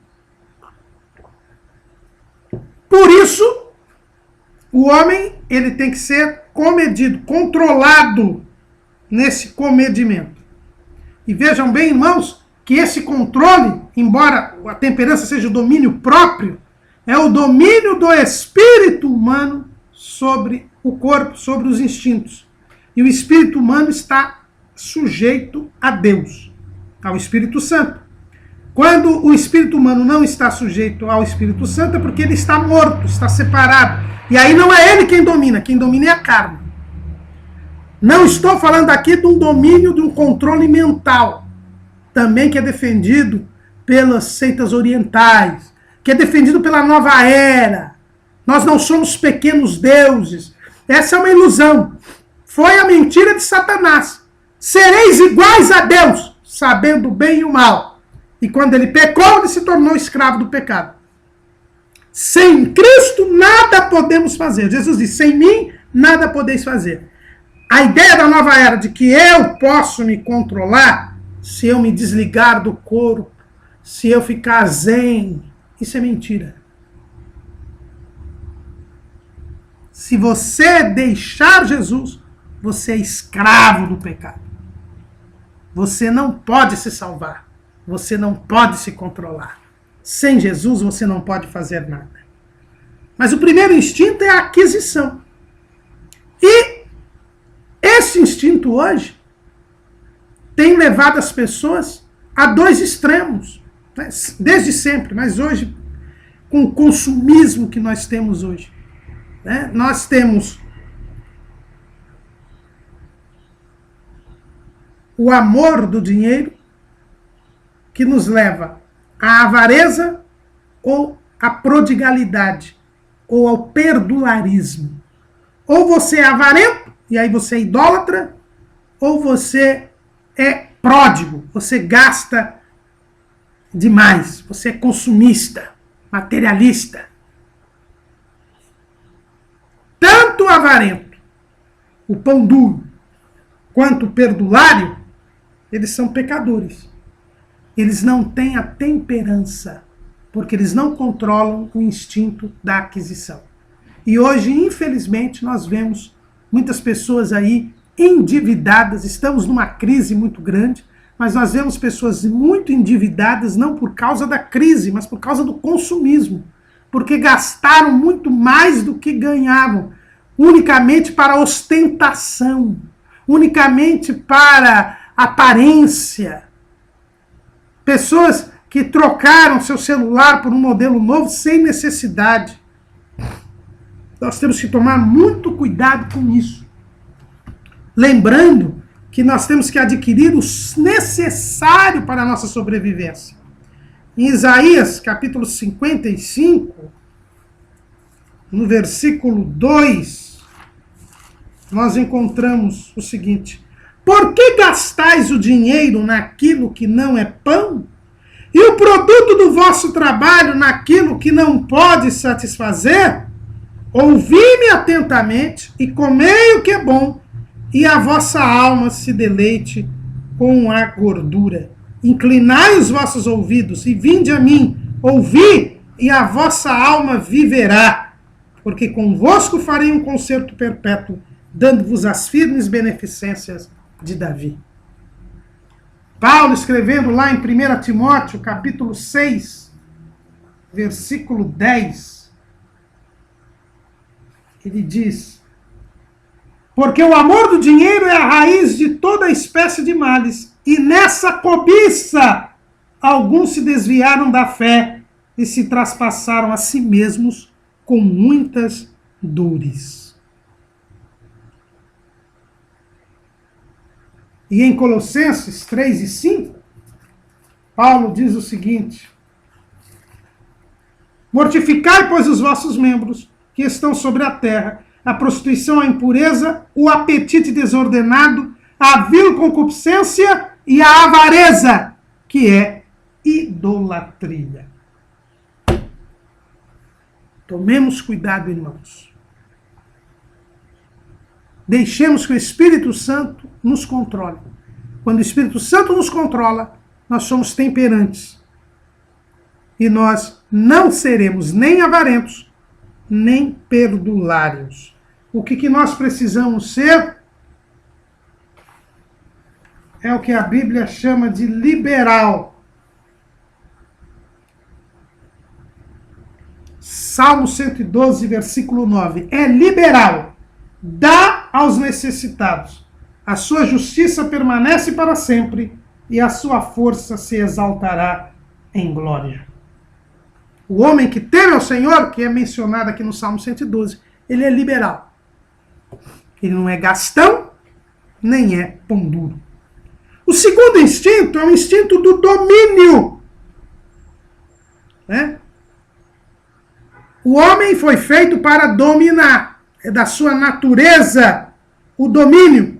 S1: isso, o homem ele tem que ser comedido, controlado nesse comedimento. E vejam bem, irmãos, que esse controle, embora a temperança seja o domínio próprio, é o domínio do espírito humano sobre o corpo, sobre os instintos. E o espírito humano está sujeito a Deus, ao Espírito Santo. Quando o espírito humano não está sujeito ao Espírito Santo é porque ele está morto, está separado. E aí não é ele quem domina é a carne. Não estou falando aqui de um domínio, de um controle mental, também que é defendido pelas seitas orientais, que é defendido pela nova era. Nós não somos pequenos deuses. Essa é uma ilusão. Foi a mentira de Satanás. Sereis iguais a Deus, sabendo o bem e o mal. E quando ele pecou, ele se tornou escravo do pecado. Sem Cristo, nada podemos fazer. Jesus disse, sem mim, nada podeis fazer. A ideia da nova era de que eu posso me controlar se eu me desligar do corpo, se eu ficar zen, isso é mentira. Se você deixar Jesus, você é escravo do pecado. Você não pode se salvar. Você não pode se controlar. Sem Jesus, você não pode fazer nada. Mas o primeiro instinto é a aquisição. E esse instinto hoje tem levado as pessoas a dois extremos. Né? Desde sempre, mas hoje, com o consumismo que nós temos hoje. Né? Nós temos o amor do dinheiro, que nos leva à avareza ou à prodigalidade, ou ao perdularismo. Ou você é avarento, e aí você é idólatra, ou você é pródigo, você gasta demais, você é consumista, materialista. Tanto o avarento, o pão duro, quanto o perdulário, eles são pecadores. Eles não têm a temperança, porque eles não controlam o instinto da aquisição. E hoje, infelizmente, nós vemos muitas pessoas aí endividadas, estamos numa crise muito grande, mas nós vemos pessoas muito endividadas não por causa da crise, mas por causa do consumismo, porque gastaram muito mais do que ganhavam, unicamente para ostentação, unicamente para aparência. Pessoas que trocaram seu celular por um modelo novo sem necessidade. Nós temos que tomar muito cuidado com isso. Lembrando que nós temos que adquirir o necessário para a nossa sobrevivência. Em Isaías, capítulo 55, no versículo 2, nós encontramos o seguinte: por que gastais o dinheiro naquilo que não é pão? E o produto do vosso trabalho naquilo que não pode satisfazer? Ouvi-me atentamente e comei o que é bom, e a vossa alma se deleite com a gordura. Inclinai os vossos ouvidos e vinde a mim, ouvi, e a vossa alma viverá, porque convosco farei um concerto perpétuo, dando-vos as firmes beneficências de Davi. Paulo, escrevendo lá em 1 Timóteo, capítulo 6, versículo 10, ele diz: porque o amor do dinheiro é a raiz de toda espécie de males, e nessa cobiça alguns se desviaram da fé e se traspassaram a si mesmos com muitas dores. E em Colossenses 3 e 5, Paulo diz o seguinte: mortificai, pois, os vossos membros que estão sobre a terra, a prostituição, a impureza, o apetite desordenado, a vil concupiscência e a avareza, que é idolatria. Tomemos cuidado, irmãos. Deixemos que o Espírito Santo nos controle. Quando o Espírito Santo nos controla, nós somos temperantes. E nós não seremos nem avarentos, nem perdulários. O que nós precisamos ser é o que a Bíblia chama de liberal. Salmo 112, versículo 9. É liberal. Dá aos necessitados. A sua justiça permanece para sempre e a sua força se exaltará em glória. O homem que teme ao Senhor, que é mencionado aqui no Salmo 112, ele é liberal. Ele não é gastão, nem é pão duro. O segundo instinto é o instinto do domínio. Né? O homem foi feito para dominar. É da sua natureza o domínio.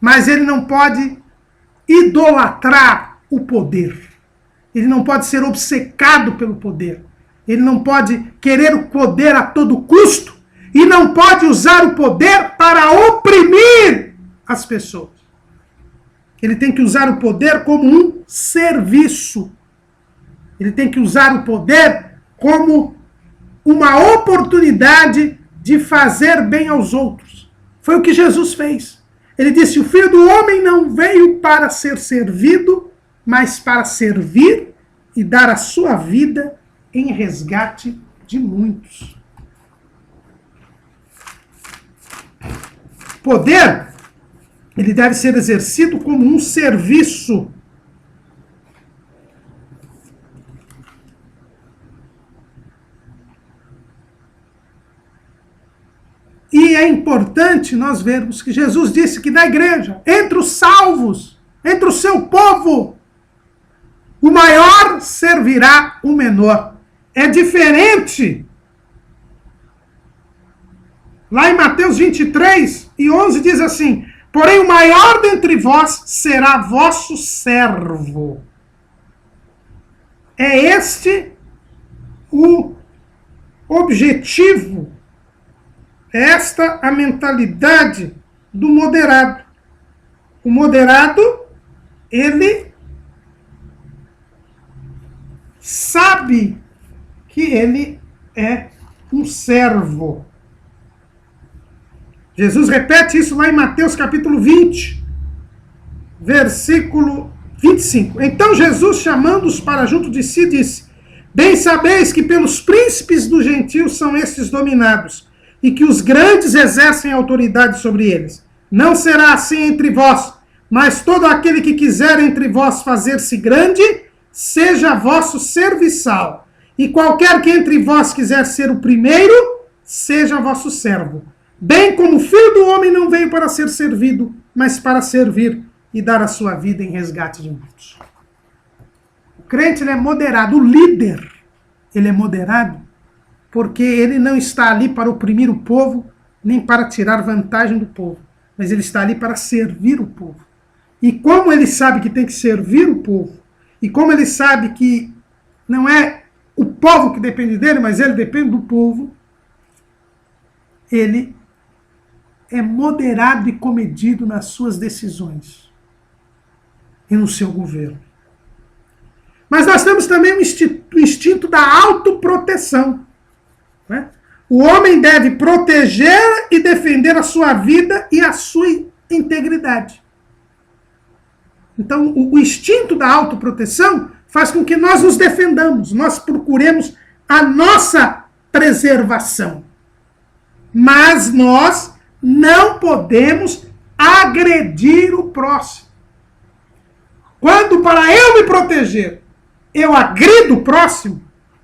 S1: Mas ele não pode idolatrar o poder. Ele não pode ser obcecado pelo poder. Ele não pode querer o poder a todo custo. E não pode usar o poder para oprimir as pessoas. Ele tem que usar o poder como um serviço. Ele tem que usar o poder como uma oportunidade de fazer bem aos outros. Foi o que Jesus fez. Ele disse: o Filho do Homem não veio para ser servido, mas para servir e dar a sua vida em resgate de muitos. Poder, ele deve ser exercido como um serviço. E é importante nós vermos que Jesus disse que na igreja, entre os salvos, entre o seu povo, o maior servirá o menor. É diferente. Lá em Mateus 23 e 11 diz assim: porém o maior dentre vós será vosso servo. É este o objetivo, esta a mentalidade do moderado. O moderado, ele sabe que ele é um servo. Jesus repete isso lá em Mateus capítulo 20, versículo 25. Então Jesus, chamando-os para junto de si, disse: bem sabeis que pelos príncipes dos gentios são estes dominados, e que os grandes exercem autoridade sobre eles. Não será assim entre vós, mas todo aquele que quiser entre vós fazer-se grande, seja vosso serviçal. E qualquer que entre vós quiser ser o primeiro, seja vosso servo. Bem como o Filho do Homem não veio para ser servido, mas para servir e dar a sua vida em resgate de muitos. O crente, ele é moderado. O líder, ele é moderado porque ele não está ali para oprimir o povo, nem para tirar vantagem do povo, mas ele está ali para servir o povo. E como ele sabe que tem que servir o povo, e como ele sabe que não é o povo que depende dele, mas ele depende do povo, ele é moderado e comedido nas suas decisões e no seu governo. Mas nós temos também o instinto da autoproteção. Né? O homem deve proteger e defender a sua vida e a sua integridade. Então, o instinto da autoproteção faz com que nós nos defendamos, nós procuremos a nossa preservação. Mas nós não podemos agredir o próximo. Quando, para eu me proteger, eu agrido o próximo,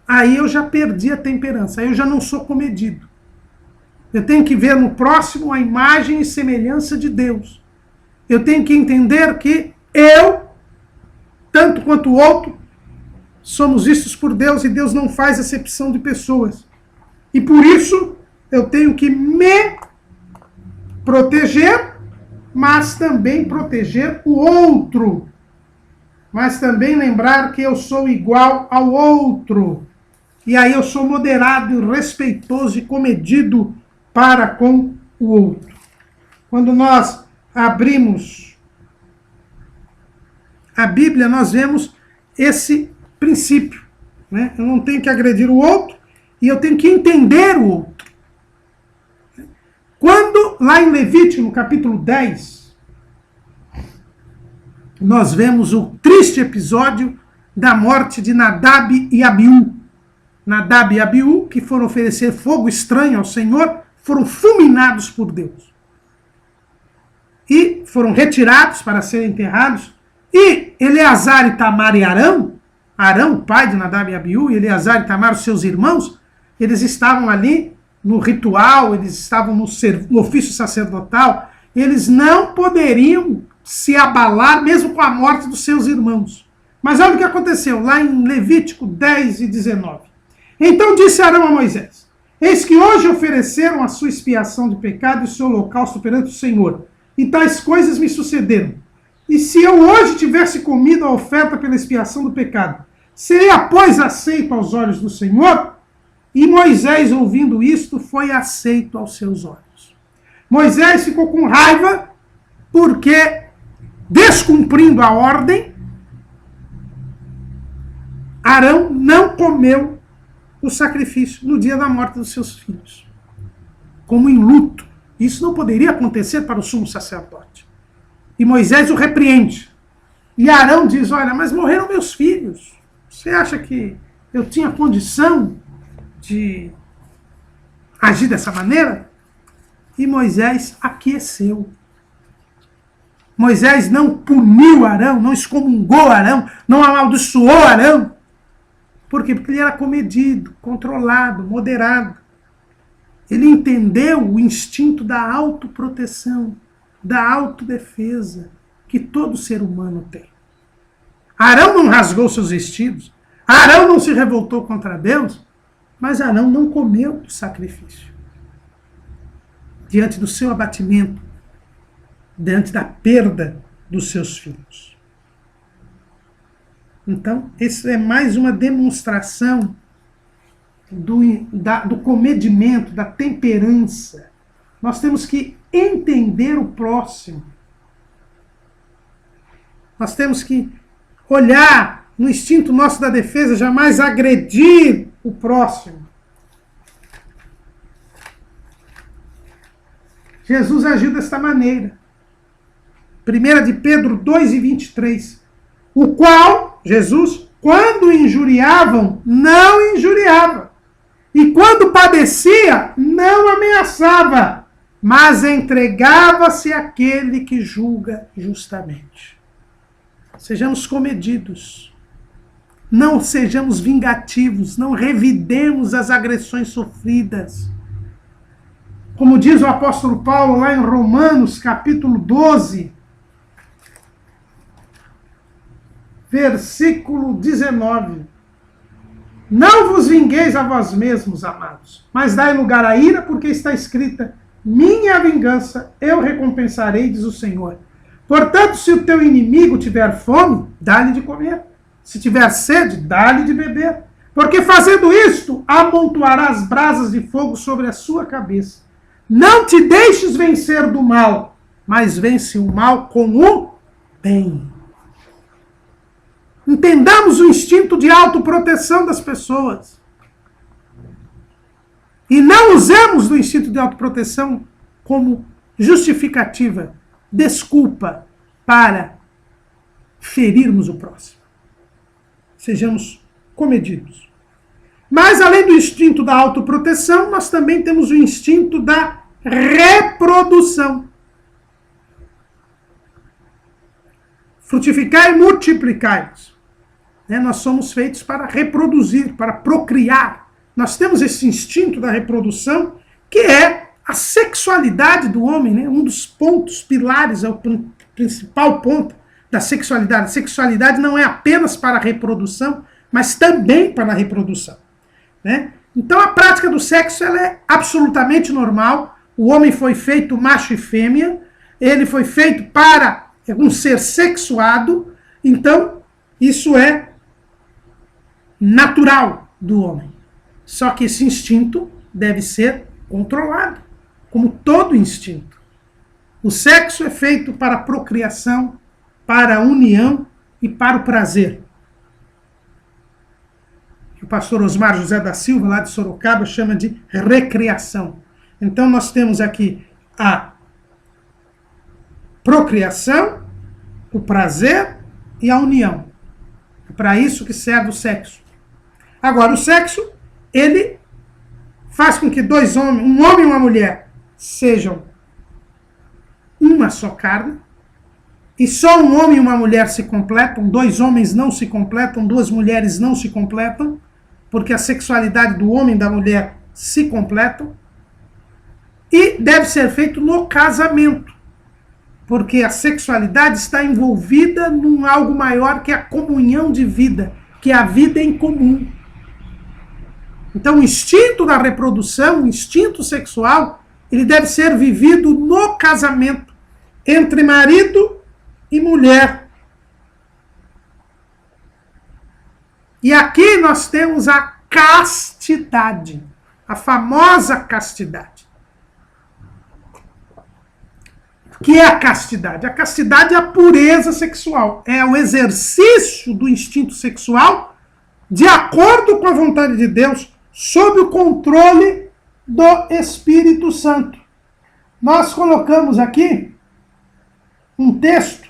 S1: aí eu já perdi a temperança, aí eu já não sou comedido. Eu tenho que ver no próximo a imagem e semelhança de Deus. Eu tenho que entender que eu, tanto quanto o outro, somos vistos por Deus e Deus não faz acepção de pessoas. E por isso eu tenho que me proteger, mas também proteger o outro. Mas também lembrar que eu sou igual ao outro. E aí eu sou moderado, respeitoso e comedido para com o outro. Quando nós abrimos a Bíblia, nós vemos esse princípio. Né? Eu não tenho que agredir o outro E eu tenho que entender o outro. Quando, lá em Levítico, no capítulo 10, nós vemos o triste episódio da morte de Nadab e Abiú. Nadab e Abiú, que foram oferecer fogo estranho ao Senhor, foram fulminados por Deus. E foram retirados para serem enterrados. E Eleazar, Itamar e Arão, Arão, pai de Nadab e Abiú, e Eleazar e Itamar, os seus irmãos, eles estavam ali no ritual, eles estavam no ofício sacerdotal, eles não poderiam se abalar mesmo com a morte dos seus irmãos. Mas olha o que aconteceu lá em Levítico 10 e 19. Então disse Arão a Moisés: eis que hoje ofereceram a sua expiação de pecado e o seu holocausto perante o Senhor, e tais coisas me sucederam. E se eu hoje tivesse comido a oferta pela expiação do pecado, seria, pois, aceito aos olhos do Senhor? E Moisés, ouvindo isto, foi aceito aos seus olhos. Moisés ficou com raiva, porque, descumprindo a ordem, Arão não comeu o sacrifício no dia da morte dos seus filhos, como em luto. Isso não poderia acontecer para o sumo sacerdote. E Moisés o repreende. E Arão diz: olha, mas morreram meus filhos. Você acha que eu tinha condição de agir dessa maneira? E Moisés aqueceu. Moisés não puniu Arão, não excomungou Arão, não amaldiçoou Arão. Por quê? Porque ele era comedido, controlado, moderado. Ele entendeu o instinto da autoproteção, da autodefesa, que todo ser humano tem. Arão não rasgou seus vestidos, Arão não se revoltou contra Deus, mas Arão não comeu do sacrifício. Diante do seu abatimento, diante da perda dos seus filhos. Então, isso é mais uma demonstração do comedimento, da temperança. Nós temos que entender o próximo. Nós temos que olhar no instinto nosso da defesa, jamais agredir o próximo. Jesus agiu desta maneira. 1 de Pedro 2 e 23. O qual, Jesus, quando injuriavam, não injuriava. E quando padecia, não ameaçava, mas entregava-se àquele que julga justamente. Sejamos comedidos. Não sejamos vingativos. Não revidemos as agressões sofridas. Como diz o apóstolo Paulo lá em Romanos, capítulo 12, versículo 19. Não vos vingueis a vós mesmos, amados, mas dai lugar à ira, porque está escrita: minha vingança, eu recompensarei, diz o Senhor. Portanto, se o teu inimigo tiver fome, dá-lhe de comer. Se tiver sede, dá-lhe de beber. Porque fazendo isto, amontoarás brasas de fogo sobre a sua cabeça. Não te deixes vencer do mal, mas vence o mal com o bem. Entendamos o instinto de autoproteção das pessoas. E não usemos do instinto de autoproteção como justificativa, desculpa para ferirmos o próximo. Sejamos comedidos. Mas, além do instinto da autoproteção, nós também temos o instinto da reprodução. Frutificai e multiplicai-vos. Nós somos feitos para reproduzir, para procriar. Nós temos esse instinto da reprodução, que é a sexualidade do homem, né? Um dos pontos pilares, é o principal ponto da sexualidade. A sexualidade não é apenas para a reprodução, mas também para a reprodução. Né? Então a prática do sexo ela é absolutamente normal. O homem foi feito macho e fêmea, ele foi feito para um ser sexuado, então isso é natural do homem. Só que esse instinto deve ser controlado, como todo instinto. O sexo é feito para a procriação, para a união e para o prazer. o pastor Osmar José da Silva, lá de Sorocaba, chama de recriação. Então nós temos aqui a procriação, o prazer e a união. É para isso que serve o sexo. Agora, o sexo, ele faz com que dois homens, um homem e uma mulher, sejam uma só carne, e só um homem e uma mulher se completam, dois homens não se completam, duas mulheres não se completam, porque a sexualidade do homem e da mulher se completam, e deve ser feito no casamento, porque a sexualidade está envolvida num algo maior que a comunhão de vida, que é a vida em comum. Então o instinto da reprodução, o instinto sexual, ele deve ser vivido no casamento, entre marido e mulher. E aqui nós temos a castidade, a famosa castidade. O que é a castidade? A castidade é a pureza sexual, é o exercício do instinto sexual de acordo com a vontade de Deus, sob o controle do Espírito Santo. Nós colocamos aqui um texto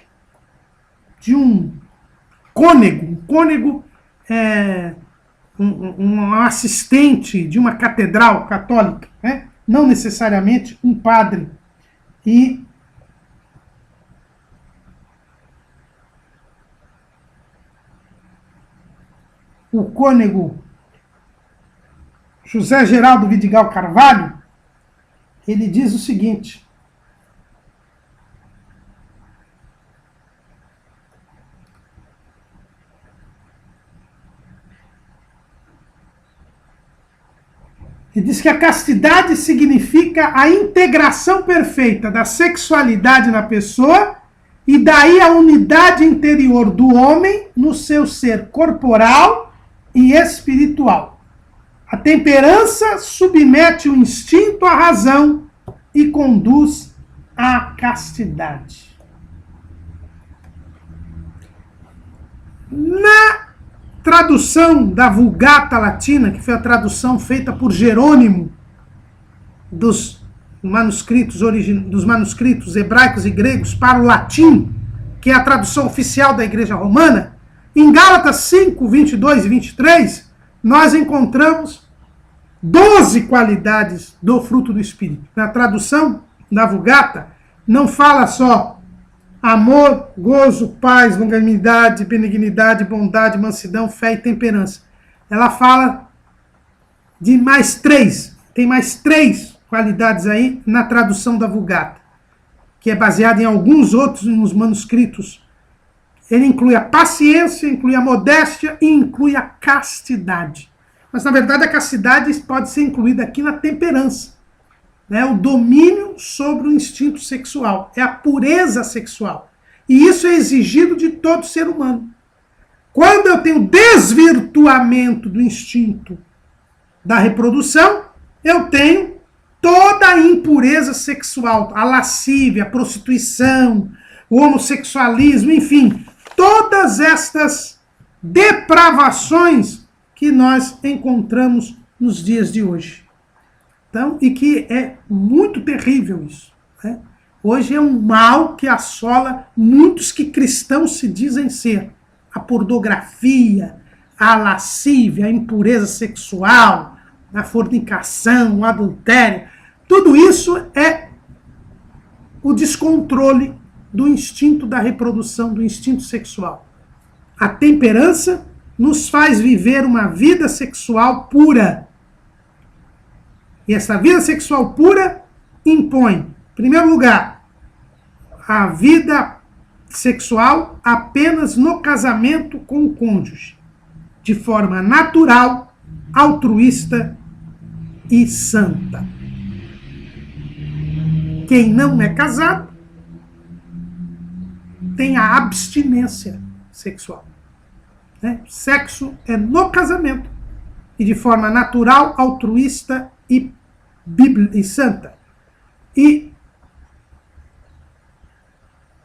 S1: de um cônego. Um cônego é um assistente de uma catedral católica, né? Não necessariamente um padre. E o cônego José Geraldo Vidigal Carvalho, ele diz o seguinte: ele diz que a castidade significa a integração perfeita da sexualidade na pessoa e daí a unidade interior do homem no seu ser corporal e espiritual. A temperança submete o instinto à razão e conduz à castidade. Na tradução da Vulgata Latina, que foi a tradução feita por Jerônimo dos manuscritos hebraicos e gregos para o latim, que é a tradução oficial da Igreja Romana, em Gálatas 5, 22 e 23, nós encontramos 12 qualidades do fruto do Espírito. Na tradução da Vulgata, não fala só amor, gozo, paz, longanimidade, benignidade, bondade, mansidão, fé e temperança. Ela fala de mais 3. Tem mais 3 qualidades aí na tradução da Vulgata, que é baseada em alguns outros nos manuscritos. Ele inclui a paciência, inclui a modéstia e inclui a castidade. Mas, na verdade, a castidade pode ser incluída aqui na temperança. Né? O domínio sobre o instinto sexual. É a pureza sexual. E isso é exigido de todo ser humano. Quando eu tenho desvirtuamento do instinto da reprodução, eu tenho toda a impureza sexual, a lascívia, a prostituição, o homossexualismo, enfim, todas estas depravações que nós encontramos nos dias de hoje. Então, e que é muito terrível isso. Né? Hoje é um mal que assola muitos que cristãos se dizem ser. A pornografia, a lascívia, a impureza sexual, a fornicação, o adultério. Tudo isso é o descontrole do instinto da reprodução, do instinto sexual. A temperança nos faz viver uma vida sexual pura. E essa vida sexual pura impõe, em primeiro lugar, a vida sexual apenas no casamento com o cônjuge, de forma natural, altruísta e santa. Quem não é casado tem a abstinência sexual. Né? Sexo é no casamento e de forma natural, altruísta e santa. E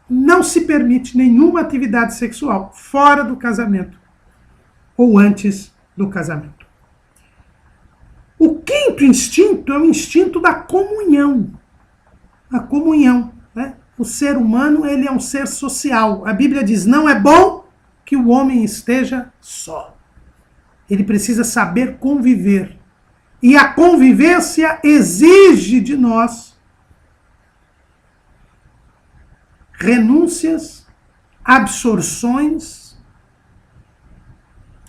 S1: não se permite nenhuma atividade sexual fora do casamento ou antes do casamento. quinto instinto é o instinto da comunhão. A comunhão, né? O ser humano, ele é um ser social. A Bíblia diz, não é bom que o homem esteja só. Ele precisa saber conviver. E a convivência exige de nós renúncias, absorções,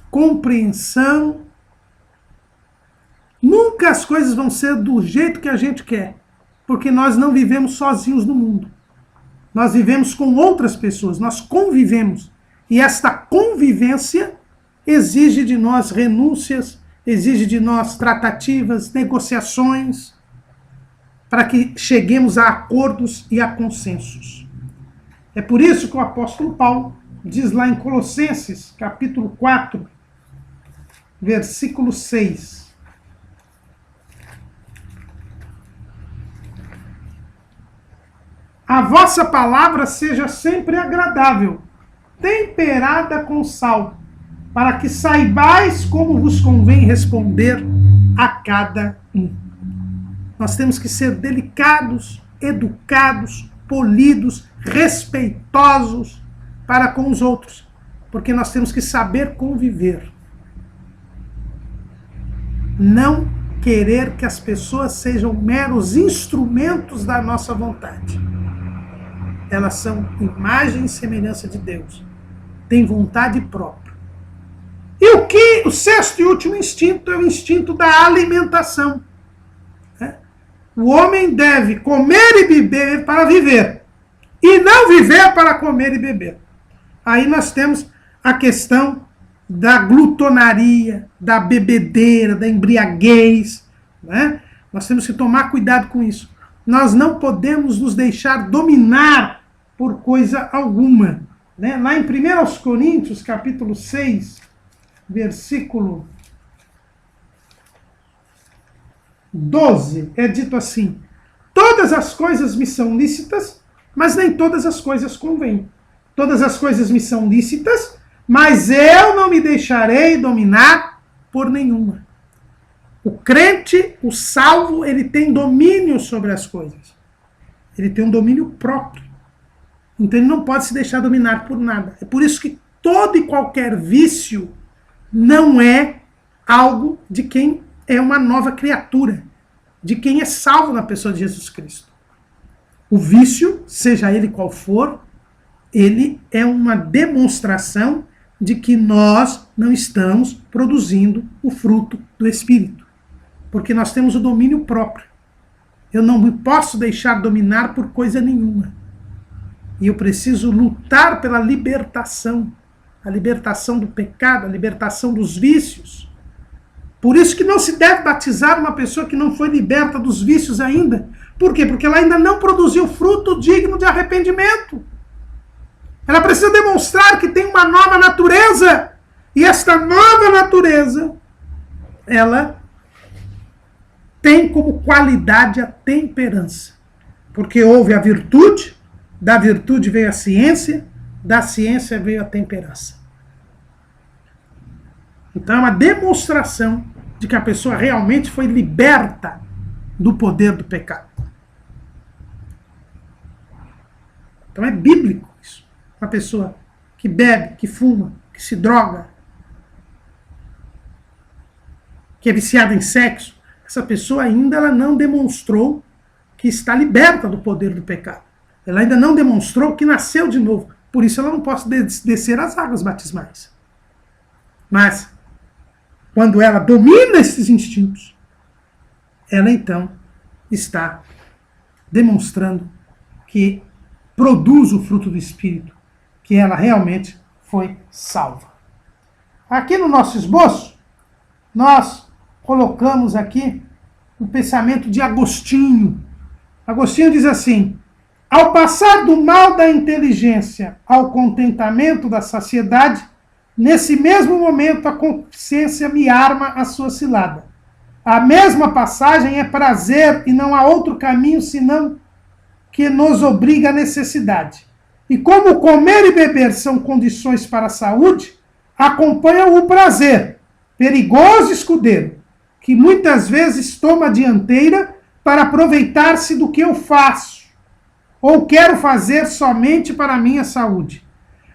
S1: compreensão. Nunca as coisas vão ser do jeito que a gente quer, porque nós não vivemos sozinhos no mundo. Nós vivemos com outras pessoas, nós convivemos. E esta convivência exige de nós renúncias, exige de nós tratativas, negociações, para que cheguemos a acordos e a consensos. É por isso que o apóstolo Paulo diz lá em Colossenses, capítulo 4, versículo 6. A vossa palavra seja sempre agradável, temperada com sal, para que saibais como vos convém responder a cada um. Nós temos que ser delicados, educados, polidos, respeitosos para com os outros, porque nós temos que saber conviver. Não querer que as pessoas sejam meros instrumentos da nossa vontade. Elas são imagem e semelhança de Deus. Têm vontade própria. E o sexto e último instinto é o instinto da alimentação. O homem deve comer e beber para viver, e não viver para comer e beber. Aí nós temos a questão da glutonaria, da bebedeira, da embriaguez, né? Nós temos que tomar cuidado com isso. Nós não podemos nos deixar dominar por coisa alguma, né? Lá em 1 Coríntios, capítulo 6, versículo 12, é dito assim: todas as coisas me são lícitas, mas nem todas as coisas convêm. Todas as coisas me são lícitas, mas eu não me deixarei dominar por nenhuma. O crente, o salvo, ele tem domínio sobre as coisas. Ele tem um domínio próprio. Então ele não pode se deixar dominar por nada. É por isso que todo e qualquer vício não é algo de quem é uma nova criatura, de quem é salvo na pessoa de Jesus Cristo. O vício, seja ele qual for, ele é uma demonstração de que nós não estamos produzindo o fruto do Espírito. Porque nós temos o domínio próprio. Eu não me posso deixar dominar por coisa nenhuma. E eu preciso lutar pela libertação. A libertação do pecado, a libertação dos vícios. Por isso que não se deve batizar uma pessoa que não foi liberta dos vícios ainda. Por quê? Porque ela ainda não produziu fruto digno de arrependimento. Ela precisa demonstrar que tem uma nova natureza. E esta nova natureza, ela tem como qualidade a temperança. Porque houve a virtude, da virtude veio a ciência, da ciência veio a temperança. Então é uma demonstração de que a pessoa realmente foi liberta do poder do pecado. Então é bíblico isso. Uma pessoa que bebe, que fuma, que se droga, que é viciada em sexo, essa pessoa ainda ela não demonstrou que está liberta do poder do pecado. Ela ainda não demonstrou que nasceu de novo. Por isso ela não pode descer as águas batismais. Mas, quando ela domina esses instintos, ela então está demonstrando que produz o fruto do Espírito, que ela realmente foi salva. Aqui no nosso esboço, nós colocamos aqui o pensamento de Agostinho. Agostinho diz assim: ao passar do mal da inteligência ao contentamento da saciedade, nesse mesmo momento a consciência me arma a sua cilada. A mesma passagem é prazer e não há outro caminho senão que nos obriga à necessidade. E como comer e beber são condições para a saúde, acompanha o prazer, perigoso e escudeiro. que muitas vezes toma a dianteira para aproveitar-se do que eu faço, ou quero fazer somente para a minha saúde.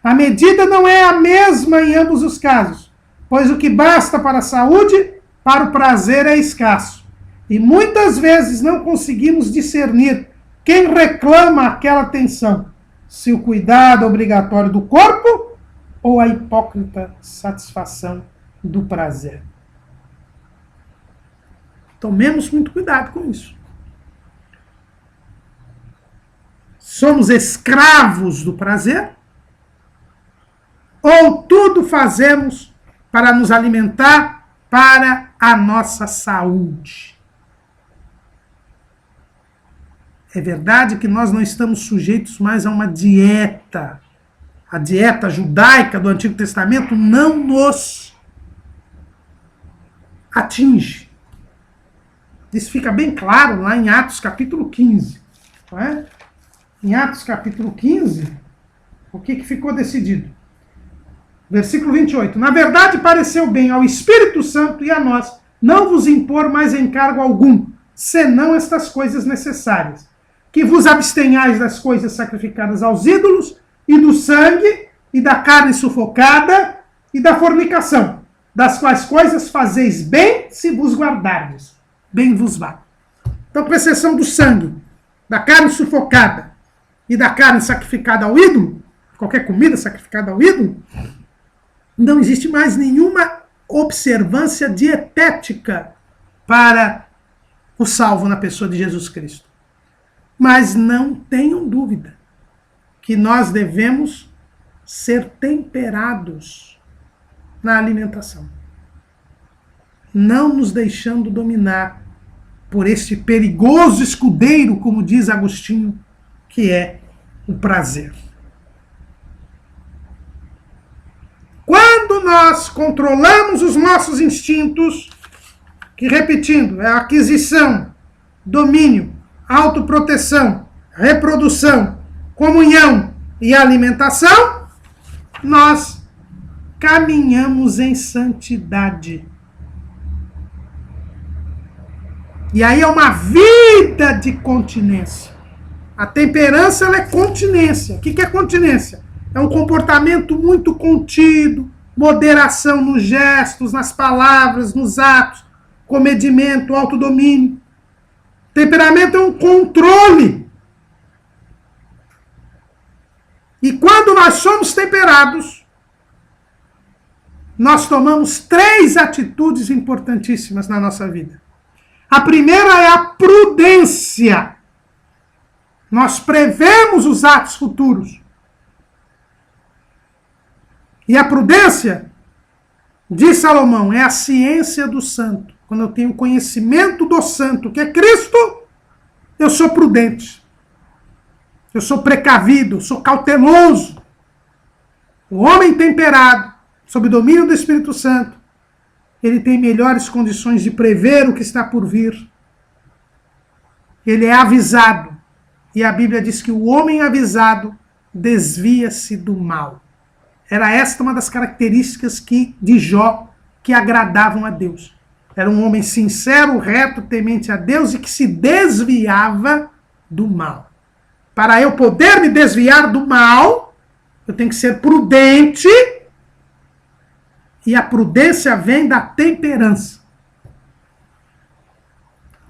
S1: A medida não é a mesma em ambos os casos, pois o que basta para a saúde, para o prazer é escasso. E muitas vezes não conseguimos discernir quem reclama aquela atenção, se o cuidado obrigatório do corpo ou a hipócrita satisfação do prazer. Tomemos muito cuidado com isso. Somos escravos do prazer? Ou tudo fazemos para nos alimentar para a nossa saúde? É verdade que nós não estamos sujeitos mais a uma dieta. A dieta judaica do Antigo Testamento não nos atinge. Isso fica bem claro lá em Atos capítulo 15. Não é? Em Atos capítulo 15, o que ficou decidido? Versículo 28. Na verdade, pareceu bem ao Espírito Santo e a nós não vos impor mais encargo algum, senão estas coisas necessárias. Que vos abstenhais das coisas sacrificadas aos ídolos, e do sangue, e da carne sufocada, e da fornicação, das quais coisas fazeis bem se vos guardardes. Bem vos vá. Então, com exceção do sangue, da carne sufocada, e da carne sacrificada ao ídolo, qualquer comida sacrificada ao ídolo, não existe mais nenhuma observância dietética para o salvo na pessoa de Jesus Cristo. Mas não tenham dúvida que nós devemos ser temperados na alimentação, não nos deixando dominar por este perigoso escudeiro, como diz Agostinho, que é o prazer. Quando nós controlamos os nossos instintos, que, repetindo, é aquisição, domínio, autoproteção, reprodução, comunhão e alimentação, nós caminhamos em santidade. E aí é uma vida de continência. A temperança, ela é continência. O que é continência? É um comportamento muito contido, moderação nos gestos, nas palavras, nos atos, comedimento, autodomínio. Temperamento é um controle. E quando nós somos temperados, nós tomamos 3 atitudes importantíssimas na nossa vida. A primeira é a prudência. Nós prevemos os atos futuros. E a prudência, diz Salomão, é a ciência do santo. Quando eu tenho conhecimento do santo, que é Cristo, eu sou prudente. Eu sou precavido, sou cauteloso. O homem temperado, sob domínio do Espírito Santo, ele tem melhores condições de prever o que está por vir. Ele é avisado. E a Bíblia diz que o homem avisado desvia-se do mal. Era esta uma das características de Jó que agradavam a Deus. Era um homem sincero, reto, temente a Deus e que se desviava do mal. Para eu poder me desviar do mal, eu tenho que ser prudente. E a prudência vem da temperança.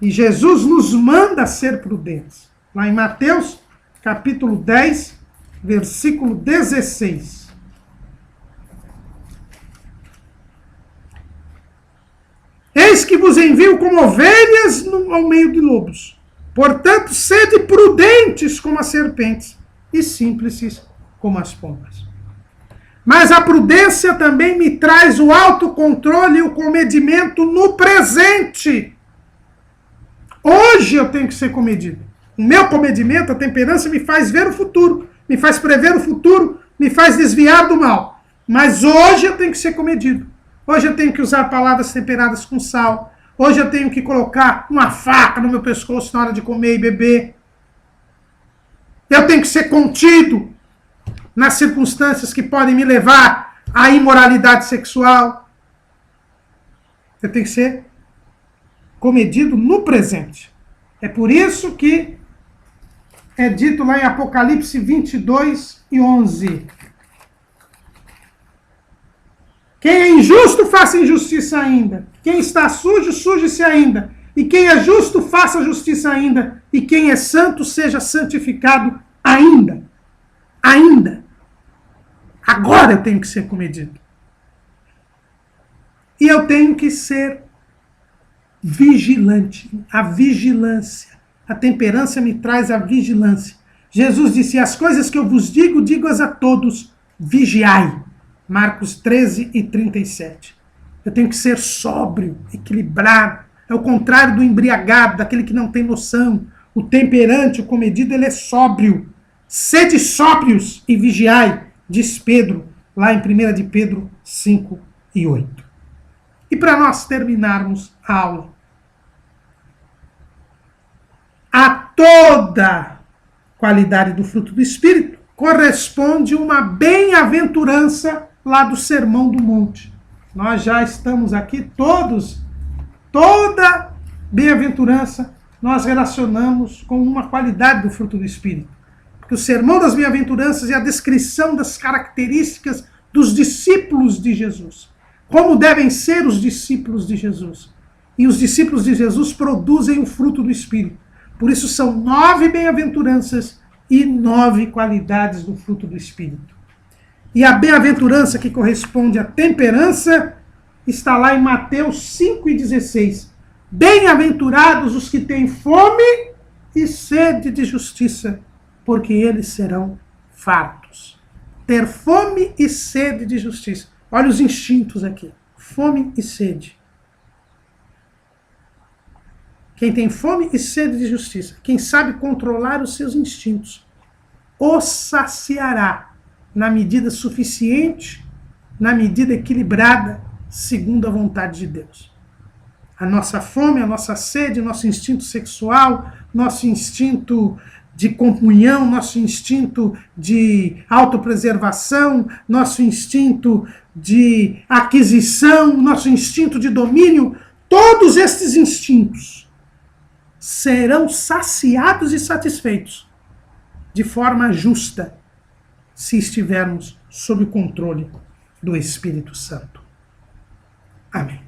S1: E Jesus nos manda ser prudentes. Lá em Mateus, capítulo 10, versículo 16. Eis que vos envio como ovelhas ao meio de lobos. Portanto, sede prudentes como as serpentes e simples como as pombas. Mas a prudência também me traz o autocontrole e o comedimento no presente. Hoje eu tenho que ser comedido. O meu comedimento, a temperança, me faz ver o futuro, me faz prever o futuro, me faz desviar do mal. Mas hoje eu tenho que ser comedido. Hoje eu tenho que usar palavras temperadas com sal. Hoje eu tenho que colocar uma faca no meu pescoço na hora de comer e beber. Eu tenho que ser contido nas circunstâncias que podem me levar à imoralidade sexual. Eu tenho que ser comedido no presente. É por isso que é dito lá em Apocalipse 22:11. Quem é injusto, faça injustiça ainda. Quem está sujo, suje-se ainda. E quem é justo, faça justiça ainda. E quem é santo, seja santificado ainda. Ainda. Agora eu tenho que ser comedido. E eu tenho que ser vigilante. A vigilância. A temperança me traz a vigilância. Jesus disse, as coisas que eu vos digo, digo-as a todos, vigiai. Marcos 13:37. Eu tenho que ser sóbrio, equilibrado. É o contrário do embriagado, daquele que não tem noção. O temperante, o comedido, ele é sóbrio. Sede sóbrios e vigiai, diz Pedro, lá em 1 de Pedro 5:8. E para nós terminarmos a aula, a toda qualidade do fruto do Espírito corresponde uma bem-aventurança lá do Sermão do Monte. Nós já estamos aqui toda bem-aventurança nós relacionamos com uma qualidade do fruto do Espírito. Porque o Sermão das Bem-aventuranças é a descrição das características dos discípulos de Jesus. Como devem ser os discípulos de Jesus. E os discípulos de Jesus produzem o fruto do Espírito. Por isso são 9 bem-aventuranças e 9 qualidades do fruto do Espírito. E a bem-aventurança que corresponde à temperança está lá em Mateus 5:16. Bem-aventurados os que têm fome e sede de justiça, porque eles serão fartos. Ter fome e sede de justiça. Olha os instintos aqui. Fome e sede. Quem tem fome e sede de justiça, quem sabe controlar os seus instintos, o saciará na medida suficiente, na medida equilibrada, segundo a vontade de Deus. A nossa fome, a nossa sede, nosso instinto sexual, nosso instinto de comunhão, nosso instinto de autopreservação, nosso instinto de aquisição, nosso instinto de domínio, todos estes instintos serão saciados e satisfeitos de forma justa, se estivermos sob o controle do Espírito Santo. Amém.